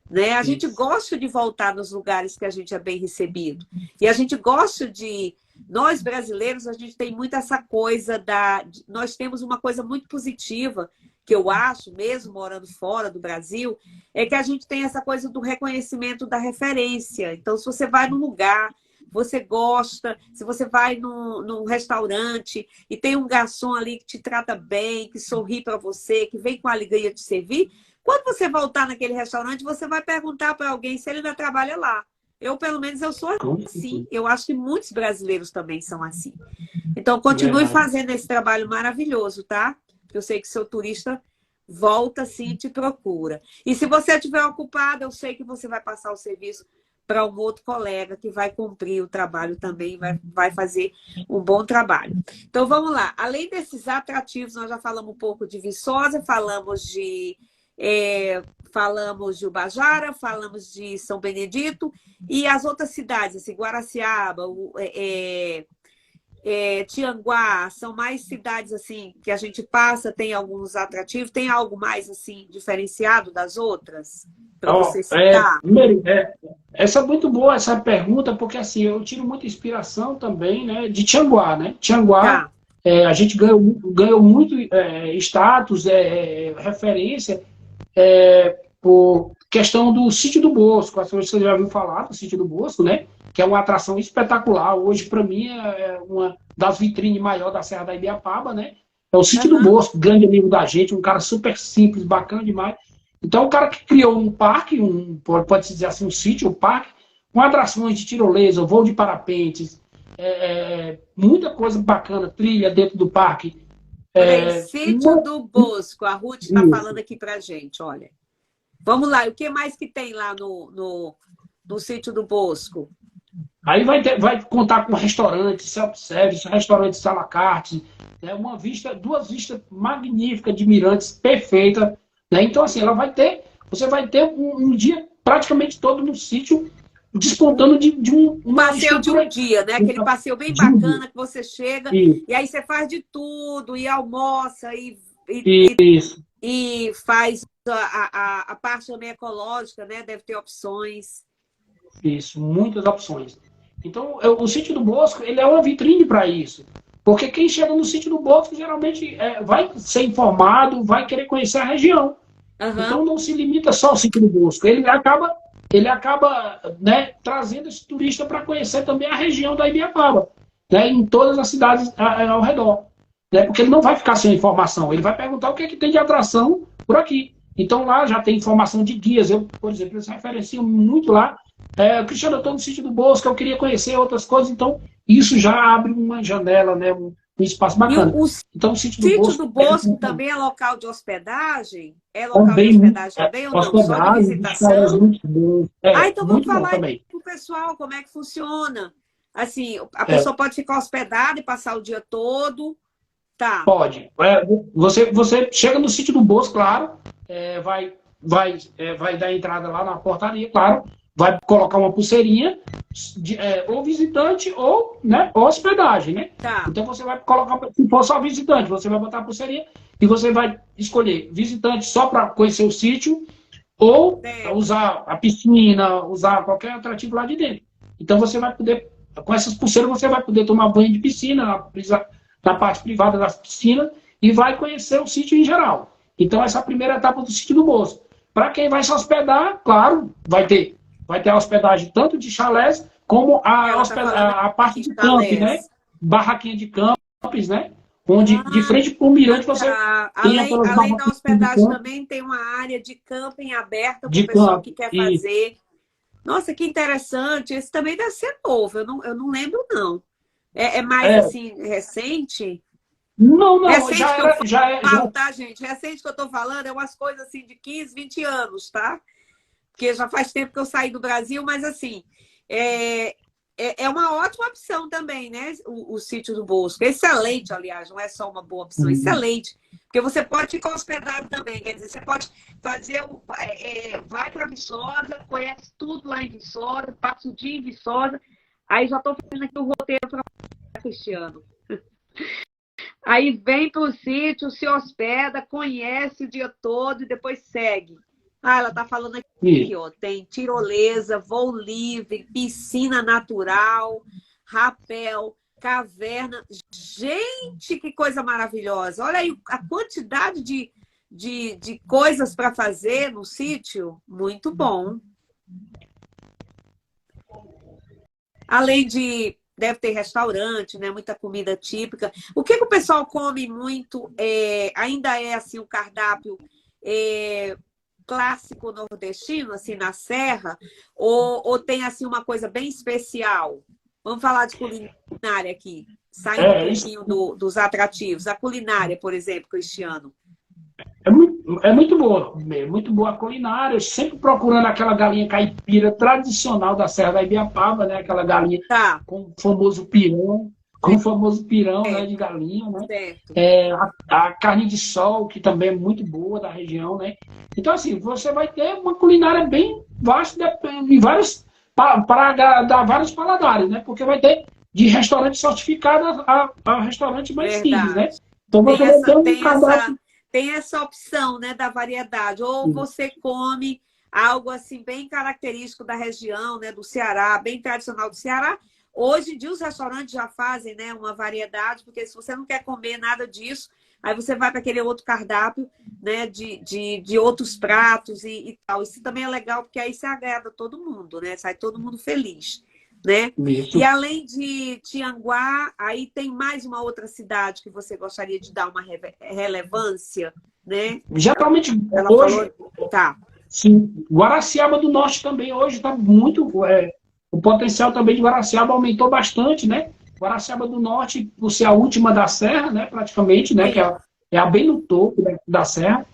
Né? A gente gosta de voltar nos lugares que a gente é bem recebido. E a gente gosta de... Nós, brasileiros, a gente tem muito essa coisa da... Nós temos uma coisa muito positiva, que eu acho, mesmo morando fora do Brasil, é que a gente tem essa coisa do reconhecimento da referência. Então, se você vai num lugar, você gosta, se você vai num restaurante e tem um garçom ali que te trata bem, que sorri para você, que vem com alegria te servir, quando você voltar naquele restaurante, você vai perguntar para alguém se ele ainda trabalha lá. Eu, pelo menos, eu sou assim. Eu acho que muitos brasileiros também são assim. Então, continue fazendo esse trabalho maravilhoso, tá? Eu sei que seu turista volta sim e te procura. E se você estiver ocupado, eu sei que você vai passar o serviço para um outro colega que vai cumprir o trabalho também, vai fazer um bom trabalho. Então, vamos lá. Além desses atrativos, nós já falamos um pouco de Viçosa, falamos de Ubajara, falamos de São Benedito e as outras cidades, assim, Guaraciaba, Tianguá, são mais cidades assim que a gente passa, tem alguns atrativos, tem algo mais assim diferenciado das outras para você citar?
Essa é muito boa essa pergunta, porque assim, eu tiro muita inspiração também, né, de Tianguá, né? Tianguá, a gente ganhou muito status, referência, por questão do Sítio do Bosco. Acho que você já ouviu falar do Sítio do Bosco, né? Que é uma atração espetacular. Hoje, para mim, é uma das vitrines maiores da Serra da Ibiapaba, né? É o Sítio do Bosco, grande amigo da gente, um cara super simples, bacana demais. Então, o cara que criou um parque, pode-se dizer assim, um sítio, um parque, com atrações de tirolesa, voo de parapentes, muita coisa bacana, trilha dentro do parque.
Sítio do Bosco, a Ruth está falando aqui pra gente, olha. Vamos lá, e o que mais que tem lá no Sítio do Bosco?
Aí vai contar com restaurante, self-service, restaurante à la carte, né? Duas vistas magníficas de mirantes, perfeitas. Né? Então, assim, você vai ter um dia praticamente todo no sítio, despontando de uma
passeio de um dia, né? Aquele passeio bem bacana que você chega e aí você faz de tudo, e almoça, e faz a parte também ecológica, né? Deve ter opções.
Isso, muitas opções. Então, o Sítio do Bosco, ele é uma vitrine para isso. Porque quem chega no Sítio do Bosco, geralmente, vai ser informado, vai querer conhecer a região. Então, não se limita só ao Sítio do Bosco. Ele acaba né, trazendo esse turista para conhecer também a região da Ibiapaba, né, em todas as cidades ao redor. Né, porque ele não vai ficar sem informação. Ele vai perguntar o que é que tem de atração por aqui. Então, lá já tem informação de guias. Por exemplo, eles referenciam muito lá. Cristiano, eu estou no Sítio do Bosco, eu queria conhecer outras coisas, então isso já abre uma janela, né, um espaço bacana. Então, o Sítio do
Bosco também é local de hospedagem? É local de hospedagem também ou não? Só de visitação?
Muito bom.
Então vamos falar para o pessoal como é que funciona. Assim, a pessoa pode ficar hospedada e passar o dia todo, Tá.
Pode. Você chega no sítio do Bosco, claro, vai dar entrada lá na portaria, claro, vai colocar uma pulseirinha, ou visitante ou, né, hospedagem, né?
Tá.
Então você vai colocar, se for só visitante, você vai botar a pulseirinha e você vai escolher visitante só para conhecer o sítio ou
Certo.
usar a piscina, usar qualquer atrativo lá de dentro. Então você vai poder, com essas pulseiras, você vai poder tomar banho de piscina, na parte privada da piscina, e vai conhecer o sítio em geral. Então essa é a primeira etapa do sítio do Bosco. Para quem vai se hospedar, claro, vai ter a hospedagem tanto de chalés como
Ela tá falando
a parte
aqui,
de camp, né?
chalés.
Barraquinha de campos, né? Onde de
Ah,
frente para o mirante você
tá.
tem
Além,
aquelas
além da
barraquinhas de
hospedagem,
campo,
também tem uma área de camping aberta para o
de
pessoal
campo.
que quer
E
fazer. Nossa, que interessante. Esse também deve ser novo. Eu não lembro, não. É mais
é,
assim, recente?
não, não,
Recente
já
que eu
era,
falo, tá, gente? Recente que eu tô falando é umas coisas assim de 15, 20 anos, tá? Porque já faz tempo que eu saí do Brasil, mas assim, é, é uma ótima opção também, né? O sítio do Bosco. Excelente, aliás, não é só uma boa opção, excelente. Porque você pode ficar hospedado também, quer dizer, você pode fazer, vai para Viçosa, conhece tudo lá em Viçosa, passa o dia em Viçosa, aí já estou fazendo aqui o roteiro para Cristiano. Aí vem para o sítio, se hospeda, conhece o dia todo e depois segue. Ah, ela está falando aqui, ó, tem tirolesa, voo livre, piscina natural, rapel, caverna. Gente, que coisa maravilhosa! Olha aí a quantidade de coisas para fazer no sítio. Muito bom. Além de... Deve ter restaurante, né? Muita comida típica. O que o pessoal come muito? Ainda é assim o cardápio clássico nordestino, assim, na Serra? Ou tem assim uma coisa bem especial? Vamos falar de culinária aqui, saindo um
isso
pouquinho dos atrativos. A culinária, por exemplo, Cristiano.
é muito boa a culinária, sempre procurando aquela galinha caipira tradicional da Serra da Ibiapaba, né? Aquela galinha
Tá,
com o famoso pirão, né, de
certo,
galinha, né?
certo.
A carne de sol, que também é muito boa da região, né? Então, assim, você vai ter uma culinária bem vasta em vários, para agradar vários paladares, né? Porque vai ter de restaurante certificado a restaurante mais simples, né?
Verdade.
Então
Tem
você vai ter
essa,
um
tem essa,
cardápio.
tem essa opção, né, da variedade. Ou você come algo assim bem característico da região, né, do Ceará, bem tradicional do Ceará. Hoje em dia os restaurantes já fazem, né, uma variedade, porque se você não quer comer nada disso, aí você vai para aquele outro cardápio, né, de outros pratos e tal. Isso também é legal, porque aí você agrada todo mundo, né? Sai todo mundo feliz, né? E
Isso.
além de Tianguá, aí tem mais uma outra cidade que você gostaria de dar uma relevância, né?
Geralmente,
Ela falou,
hoje,
tá,
sim, Guaraciaba do Norte também hoje está muito. O potencial também de Guaraciaba aumentou bastante, né? Guaraciaba do Norte, por ser a última da Serra, né? Praticamente, né? Que
sim,
é a bem no topo, né, da Serra.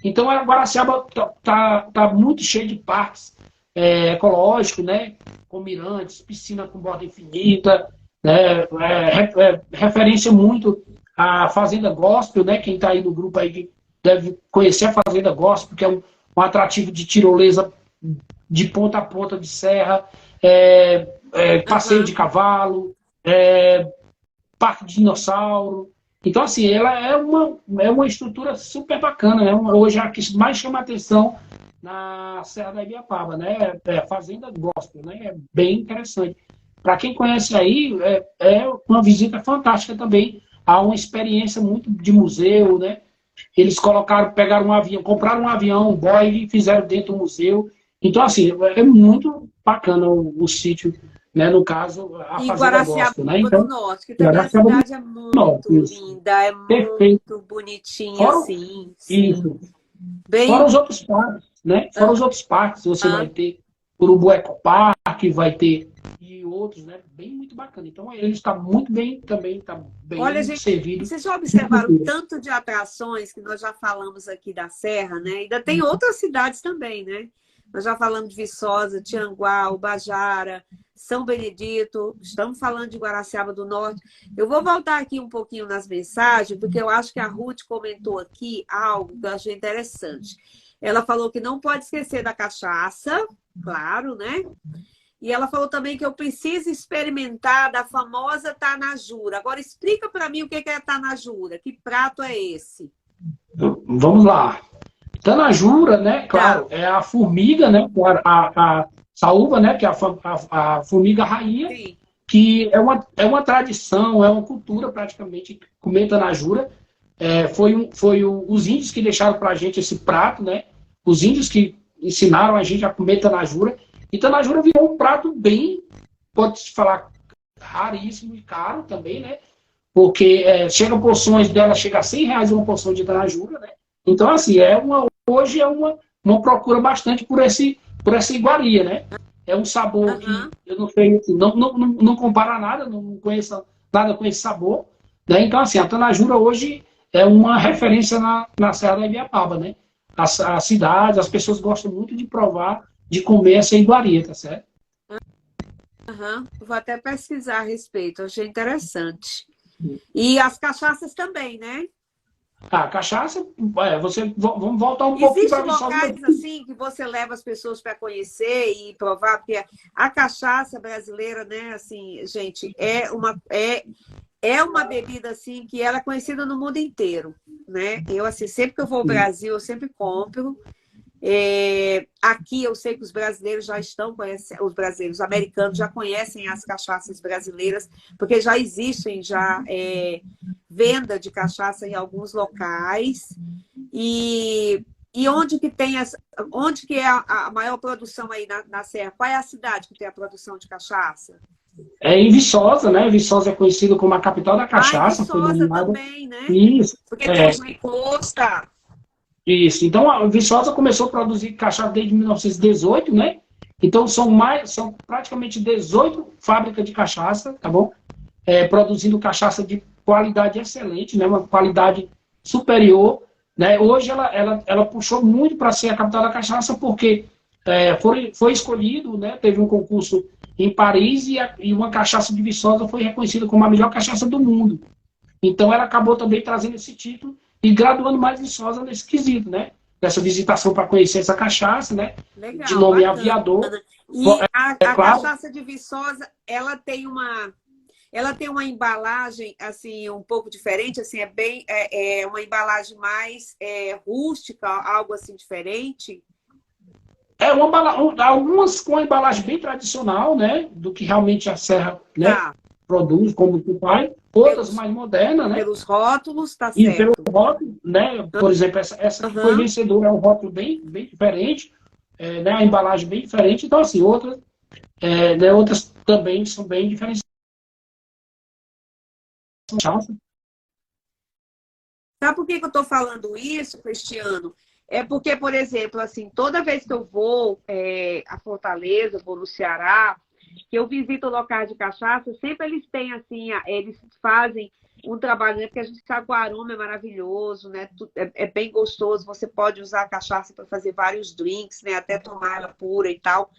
Então, a Guaraciaba tá muito cheio de parques ecológicos, né? Com mirantes, piscina com borda infinita, né? Referência muito à Fazenda Gospel, né? Quem está aí no grupo aí deve conhecer a Fazenda Gospel, que é um atrativo de tirolesa de ponta a ponta de serra, passeio de
aham.
cavalo, parque de dinossauro. Então, assim, ela é uma estrutura super bacana, né? Hoje a que mais chama atenção na Serra da Ibiapaba, né? É a Fazenda Gospel, né? É bem interessante. Para quem conhece aí, é uma visita fantástica também. Há uma experiência muito de museu, né? Eles pegaram um avião, compraram um avião, um Boeing e fizeram dentro do museu. Então, assim, é muito bacana o sítio, né? No caso, a
E
Fazenda
Guaraciaba
Gospel, né?
do
Então,
Norte, que também a
Guaraciaba do
cidade é muito
Norte, isso.
linda, é
Perfeito.
muito bonitinha,
Fora,
assim, sim.
isso. Fora
Bem,
os outros parques, né? Fora os outros parques, você vai
aham.
ter Urubu Ecopark, vai ter e outros, né? Bem muito bacana. Então ele está muito bem também, está
Olha,
bem
gente,
servido
vocês já
de
observaram o
cultura.
tanto de atrações que nós já falamos aqui da Serra, né? Ainda tem outras cidades também, né? nós já falamos de Viçosa, Tianguá, Ubajara, São Benedito, estamos falando de Guaraciaba do Norte. Eu vou voltar aqui um pouquinho nas mensagens, porque eu acho que a Ruth comentou aqui algo que eu achei interessante. Ela falou que não pode esquecer da cachaça, claro, né? E ela falou também que eu preciso experimentar da famosa tanajura. Agora, explica para mim o que é tanajura. Que prato é esse?
Vamos lá. Tanajura, né? Claro, é a formiga, né? A saúva, né? Que é a formiga rainha,
Sim.
que é uma tradição, é uma cultura praticamente comer tanajura. Os índios que deixaram para a gente esse prato, né? Os índios que ensinaram a gente a comer tanajura. E tanajura virou um prato bem, pode-se falar, raríssimo e caro também, né? Porque chega porções dela, chega a R$ 100 uma porção de tanajura, né? Então, assim, hoje é uma procura bastante por essa iguaria, né? É um sabor que eu não sei, não compara nada, não conheço nada com esse sabor, né? Então, assim, a tanajura hoje é uma referência na Serra da Ibiapaba, né? A cidade, as pessoas gostam muito de provar, de comer essa iguaria, tá certo?
Vou até pesquisar a respeito, achei interessante. E as cachaças também, né?
A cachaça, vamos voltar um pouco para
Existem
a Viçosa.
locais assim que você leva as pessoas para conhecer e provar, porque a cachaça brasileira, né, assim, gente, é uma bebida assim que ela é conhecida no mundo inteiro, né? Eu assim, sempre que eu vou ao Brasil, eu sempre compro. Aqui eu sei que os brasileiros já estão conhecendo, os brasileiros, os americanos já conhecem as cachaças brasileiras, porque já existem venda de cachaça em alguns locais. E onde que é a maior produção aí na Serra? Qual é a cidade que tem a produção de cachaça?
É em Viçosa, né? Viçosa é conhecido como a capital da
Ah, em
cachaça, foi
Viçosa
nomeada.
também, né?
Isso,
Porque tem os licores, tá?
isso. Então, a Viçosa começou a produzir cachaça desde 1918, né? Então, são praticamente 18 fábricas de cachaça, tá bom? Produzindo cachaça de qualidade excelente, né? Uma qualidade superior, né? Hoje, ela puxou muito para ser a capital da cachaça, porque foi escolhido, né? Teve um concurso em Paris e uma cachaça de Viçosa foi reconhecida como a melhor cachaça do mundo. Então, ela acabou também trazendo esse título e graduando mais Viçosa nesse quesito, né? Dessa visitação para conhecer essa cachaça, né?
Legal,
De nome
bacana.
Aviador.
E a
Claro.
cachaça de Viçosa, ela tem uma embalagem assim um pouco diferente, assim é uma embalagem mais rústica, algo assim diferente.
Algumas com a embalagem bem tradicional, né? Do que realmente a Serra, né,
Tá.
produz, como o pai. Outras mais modernas, né?
Pelos rótulos, tá
E pelo
certo.
rótulo, né? Por exemplo, essa que foi vencedora é um rótulo bem, bem diferente, né? A embalagem bem diferente. Então, assim, outras também são bem diferenciadas.
Sabe por que eu estou falando isso, Cristiano? É porque, por exemplo, assim, toda vez que eu vou a Fortaleza, vou no Ceará, que eu visito locais de cachaça, sempre eles têm assim, eles fazem um trabalho, né? Porque a gente sabe que o aroma é maravilhoso, né? É bem gostoso, você pode usar a cachaça para fazer vários drinks, né? Até tomar ela pura e tal.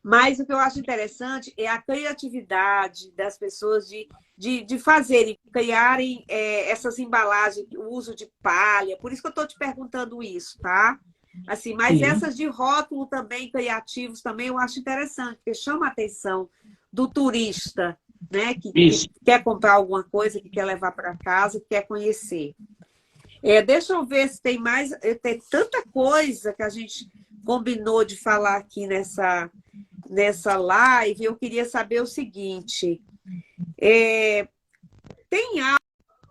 Mas o que eu acho interessante é a criatividade das pessoas de fazerem, criarem essas embalagens, o uso de palha. Por isso que eu estou te perguntando isso, tá? Assim, mas essas de rótulo também, criativos também, eu acho interessante, porque chama a atenção do turista, né? Que quer comprar alguma coisa, que quer levar para casa, que quer conhecer. Deixa eu ver se tem mais. Tem tanta coisa que a gente combinou de falar aqui nessa live. Eu queria saber o seguinte: tem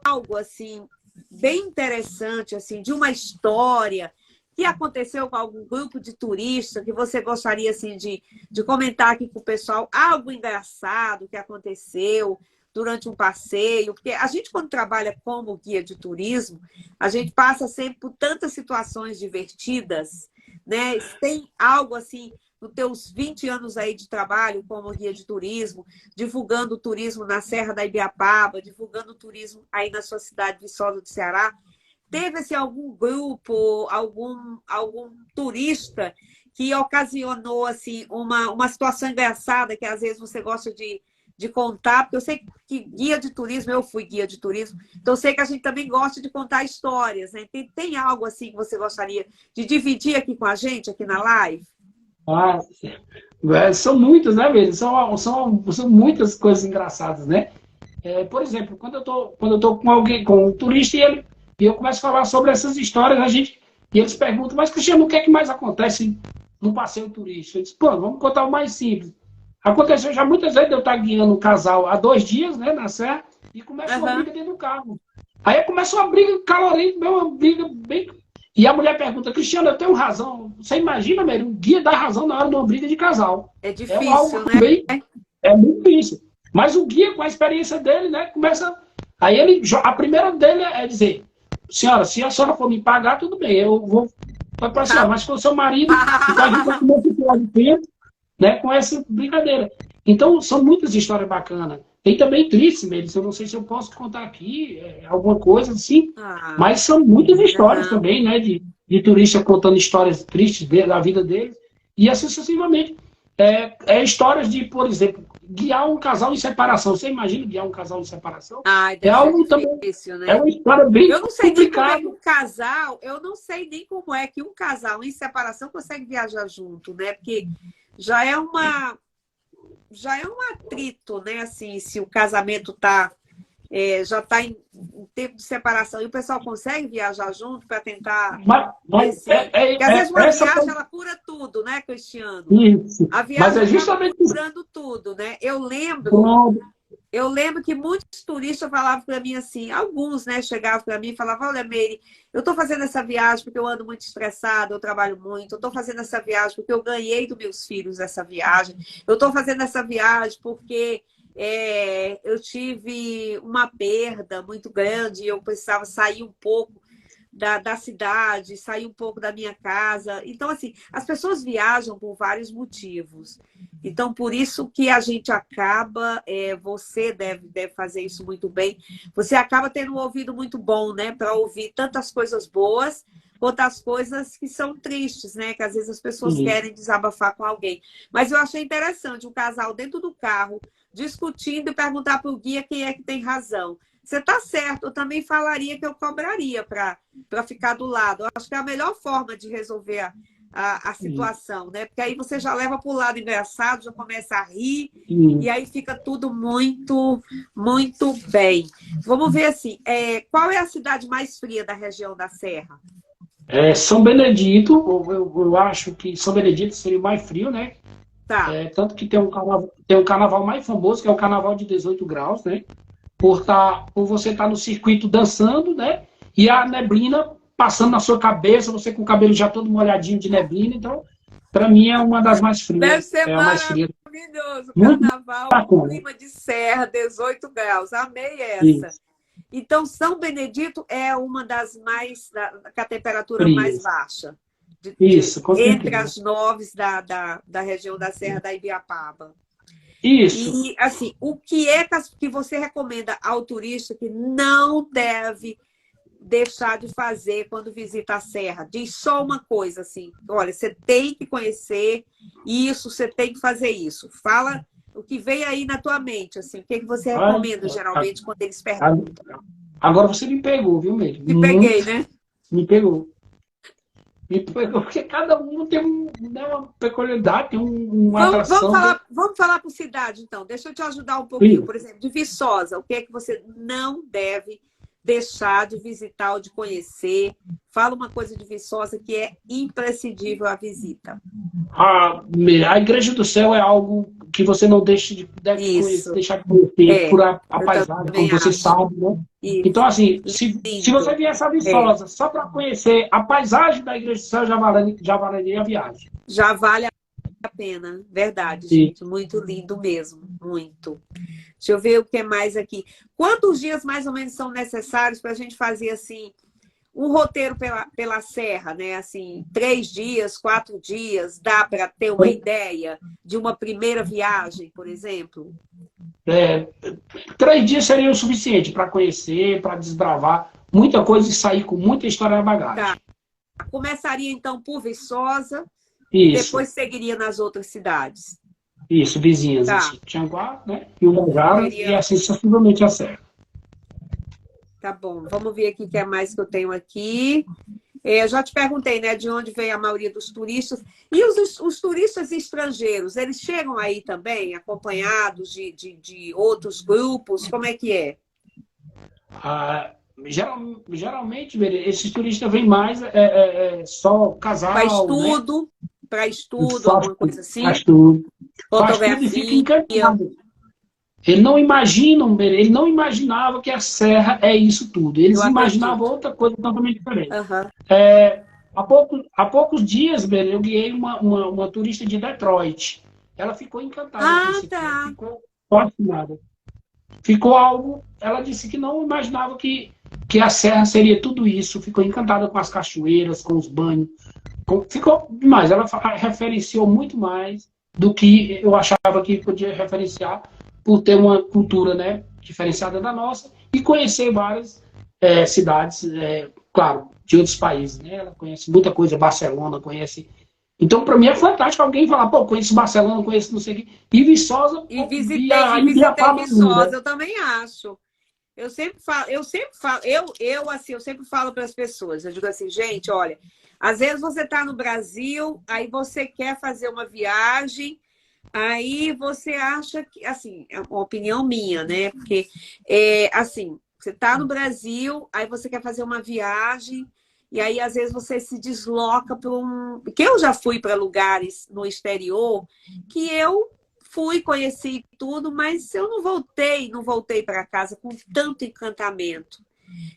algo assim bem interessante assim de uma história que aconteceu com algum grupo de turistas que você gostaria assim de comentar aqui com o pessoal, algo engraçado que aconteceu durante um passeio, porque a gente quando trabalha como guia de turismo, a gente passa sempre por tantas situações divertidas, né? Tem algo assim nos teus 20 anos aí de trabalho como guia de turismo, divulgando o turismo na Serra da Ibiapaba, divulgando o turismo aí na sua cidade, Viçosa do Ceará, teve assim, algum grupo, algum turista que ocasionou assim uma situação engraçada que às vezes você gosta de contar, porque eu sei que guia de turismo, eu fui guia de turismo, então eu sei que a gente também gosta de contar histórias, né? Tem algo assim que você gostaria de dividir aqui com a gente, aqui na live?
Ah, são muitas, né, mesmo? São muitas coisas engraçadas, né? Por exemplo, quando eu tô com alguém, com um turista, e eu começo a falar sobre essas histórias, e eles perguntam, mas Cristiano, o que é que mais acontece no passeio turístico? Eu disse, pô, vamos contar o mais simples. Aconteceu já muitas vezes de eu estar guiando um casal há 2 dias, né, na serra, e começa uma briga dentro do carro. Aí começa uma briga calorenta, uma briga bem. E a mulher pergunta, Cristiano, eu tenho razão. Você imagina, Mary, o guia dá razão na hora de uma briga de casal.
É
É algo
difícil, né?
bem. É muito difícil. Mas o guia, com a experiência dele, né, começa. Aí a primeira dele é dizer, senhora, se a senhora for me pagar, tudo bem, eu vou para a senhora, mas se for seu marido, então a gente vai comer de tempo, né, com essa brincadeira. Então, são muitas histórias bacanas. Tem também tristes, mesmo. Eu não sei se eu posso contar aqui alguma coisa assim, mas são muitas histórias também, né, de turistas contando histórias tristes da vida deles, e assim sucessivamente. Histórias de, por exemplo, guiar um casal em separação. Você imagina guiar um casal em separação?
Ai,
É algo também.
Difícil, né?
É uma história bem
eu não sei
complicada.
nem como é que um casal, eu não sei nem como é que um casal em separação consegue viajar junto, né? Porque já é um atrito, né? Assim, se o casamento já está em tempo de separação e o pessoal consegue viajar junto para tentar.
Mas
porque às vezes uma viagem ela cura tudo, né, Cristiano?
Isso.
A viagem
mas justamente
curando tudo, né? Eu lembro que muitos turistas falavam para mim assim, alguns, né, chegavam para mim e falavam, olha, Meire, eu estou fazendo essa viagem porque eu ando muito estressado, eu trabalho muito, eu estou fazendo essa viagem porque eu ganhei dos meus filhos essa viagem, eu estou fazendo essa viagem porque eu tive uma perda muito grande e eu precisava sair um pouco da cidade, sair um pouco da minha casa. Então, assim, as pessoas viajam por vários motivos. Então, por isso que a gente acaba, você deve fazer isso muito bem, você acaba tendo um ouvido muito bom, né, para ouvir tantas coisas boas quanto as coisas que são tristes, né, que às vezes as pessoas querem desabafar com alguém. Mas eu achei interessante um casal dentro do carro discutindo e perguntar para o guia quem é que tem razão. Você está certo, eu também falaria que eu cobraria para ficar do lado. Eu acho que é a melhor forma de resolver a situação, né? Porque aí você já leva para o lado engraçado, já começa a rir, e aí fica tudo muito, muito bem. Vamos ver assim, qual é a cidade mais fria da região da Serra?
São Benedito, eu acho que São Benedito seria o mais frio, né?
Tá.
Tanto que tem um carnaval mais famoso, que é o carnaval de 18 graus, né? Por você estar no circuito dançando, né? E a neblina passando na sua cabeça, você com o cabelo já todo molhadinho de neblina. Então, para mim, é uma das mais frias.
Deve ser maravilhoso. Carnaval, clima de serra, 18 graus. Amei essa. Isso. Então, São Benedito é uma das mais, com a temperatura mais baixa.
Isso,
entre as 9 da região da Serra da Ibiapaba.
Isso.
E, assim, o que é que você recomenda ao turista que não deve deixar de fazer quando visita a Serra? Diz só uma coisa, assim, olha, você tem que conhecer isso, você tem que fazer isso. Fala o que vem aí na tua mente, assim, o que você recomenda, geralmente, quando eles perguntam.
Agora você me pegou, viu, Meire?
Me peguei, né?
Me pegou. Porque cada um tem uma peculiaridade, tem uma atração.
Vamos falar por cidade, então. Deixa eu te ajudar um pouquinho. Por exemplo, de Viçosa, o que é que você não deve deixar de visitar ou de conhecer? Fala uma coisa de Viçosa que é imprescindível a visita.
A Igreja do Céu é algo que você não deve deixar de conhecer por a paisagem, como você sabe, né? Isso. Então, assim, se você vier essa Viçosa só para conhecer a paisagem da Igreja do Céu, já valeria a viagem.
Já vale a pena, verdade, gente. Muito lindo mesmo, muito. Deixa eu ver o que mais aqui. Quantos dias mais ou menos são necessários para a gente fazer assim um roteiro pela Serra, né? Assim, 3 dias, 4 dias, dá para ter uma ideia de uma primeira viagem, por exemplo?
3 dias seria o suficiente para conhecer, para desbravar muita coisa e sair com muita história na bagagem.
Tá. Começaria então por Viçosa. E
Isso,
depois seguiria nas outras cidades.
isso, vizinhas,
Tá.
assim. Tianguá, né? E Ubajara, e
Seria.
assim sucessivamente a serra.
Tá bom. Vamos ver aqui o que é mais que eu tenho aqui. Eu já te perguntei, né, de onde vem a maioria dos turistas. E os turistas estrangeiros, eles chegam aí também, acompanhados de outros grupos? Como é que é?
Ah, geralmente, esses turistas vêm mais só casal, né?
Para estudo,
Faz,
alguma coisa assim?
faz tudo. Faz tudo e fica
Fotografia.
encantado. Ele não imaginava que a serra é isso tudo.
Eu
Eles imaginavam
acredito.
outra coisa totalmente diferente.
Aham.
Há poucos dias, Beren, eu guiei uma turista de Detroit. Ela ficou encantada com
Ah,
isso aqui. Ela
tá.
ficou fascinada. Ficou algo. Ela disse que não imaginava que a serra seria tudo isso. Ficou encantada com as cachoeiras, com os banhos. Ficou demais. Ela referenciou muito mais do que eu achava que podia referenciar, por ter uma cultura, né, diferenciada da nossa e conhecer várias cidades, claro, de outros países. Né? Ela conhece muita coisa, Barcelona, conhece. Então, para mim é fantástico alguém falar, pô, conheço Barcelona, conheço não sei o quê. E Viçosa, pô,
E
via
visitei
Ibiapaba
Viçosa,
linda.
eu também acho. Eu sempre falo para as pessoas, eu digo assim, gente, olha, às vezes você está no Brasil, aí você quer fazer uma viagem, aí você acha que, assim, é uma opinião minha, né? Porque, assim, você está no Brasil, aí você quer fazer uma viagem, e aí às vezes você se desloca para um. Porque eu já fui para lugares no exterior que eu fui, conheci tudo, mas eu não voltei para casa com tanto encantamento.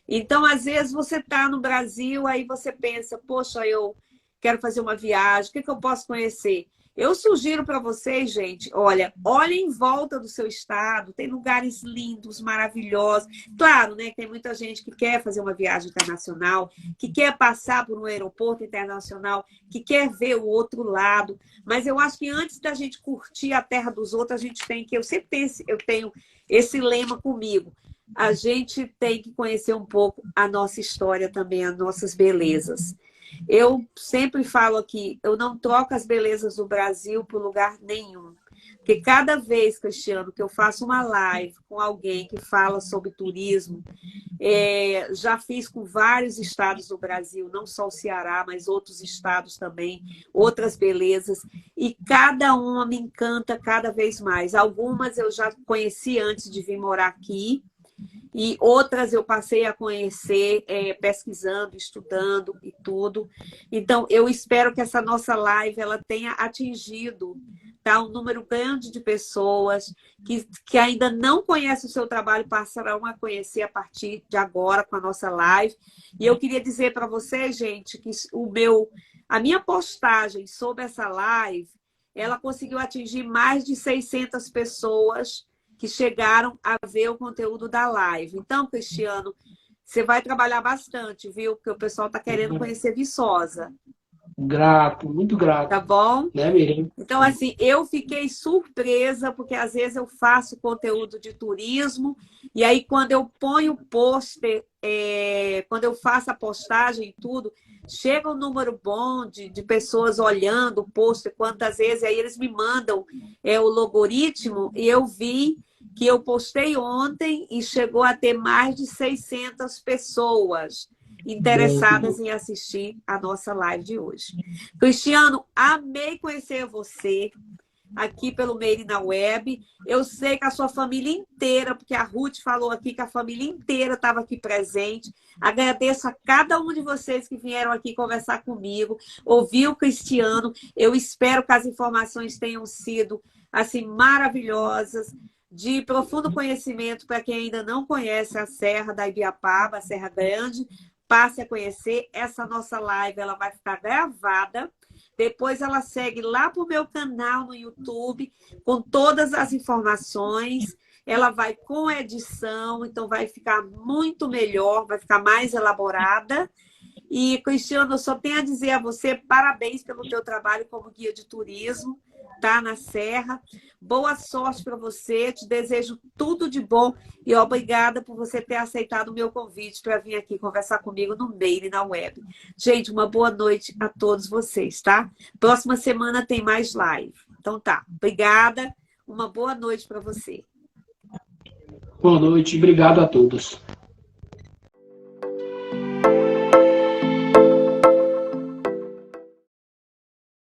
Então, às vezes, você está no Brasil, aí você pensa, poxa, eu quero fazer uma viagem, o que, que eu posso conhecer? Eu sugiro para vocês, gente, olhem em volta do seu estado, tem lugares lindos, maravilhosos. Claro, né, que tem muita gente que quer fazer uma viagem internacional, que quer passar por um aeroporto internacional, que quer ver o outro lado. Mas eu acho que antes da gente curtir a terra dos outros, a gente tem que, eu tenho esse lema comigo. A gente tem que conhecer um pouco a nossa história também, as nossas belezas. Eu sempre falo aqui, eu não troco as belezas do Brasil por lugar nenhum. Porque cada vez, Cristiano, que eu faço uma live com alguém que fala sobre turismo, já fiz com vários estados do Brasil, não só o Ceará, mas outros estados também, outras belezas, e cada uma me encanta cada vez mais. Algumas eu já conheci antes de vir morar aqui, e outras eu passei a conhecer pesquisando, estudando e tudo. Então, eu espero que essa nossa live ela tenha atingido, tá, um número grande de pessoas que ainda não conhecem o seu trabalho, passarão a conhecer a partir de agora com a nossa live. E eu queria dizer para vocês, gente, que a minha postagem sobre essa live, ela conseguiu atingir mais de 600 pessoas que chegaram a ver o conteúdo da live. Então, Cristiano, você vai trabalhar bastante, viu? Porque o pessoal está querendo conhecer Viçosa.
Grato, muito
Tá
grato.
bom?
Né, Miriam?
Então, assim, eu fiquei surpresa, porque às vezes eu faço conteúdo de turismo, e aí quando eu ponho o pôster, quando eu faço a postagem e tudo, chega um número bom de pessoas olhando o pôster, quantas vezes, aí eles me mandam o logaritmo, e eu vi que eu postei ontem e chegou a ter mais de 600 pessoas
Bom, que bom.
interessadas em assistir a nossa live de hoje. Cristiano, amei conhecer você aqui pelo Made na Web. Eu sei que a sua família inteira, porque a Ruth falou aqui que a família inteira estava aqui presente. Agradeço a cada um de vocês que vieram aqui conversar comigo, ouvir o Cristiano. Eu espero que as informações tenham sido assim maravilhosas, de profundo conhecimento para quem ainda não conhece a Serra da Ibiapaba, a Serra Grande. Passe a conhecer. Essa nossa live ela vai ficar gravada. Depois ela segue lá para o meu canal no YouTube, com todas as informações. Ela vai com edição, então vai ficar muito melhor, vai ficar mais elaborada. E, Cristiano, eu só tenho a dizer a você parabéns pelo teu trabalho como guia de turismo, tá? Na Serra. Boa sorte para você, te desejo tudo de bom e obrigada por você ter aceitado o meu convite para vir aqui conversar comigo no mail e na web. Gente, uma boa noite a todos vocês, tá? Próxima semana tem mais live. Então tá, obrigada, uma boa noite para você.
Boa noite, obrigado a todos.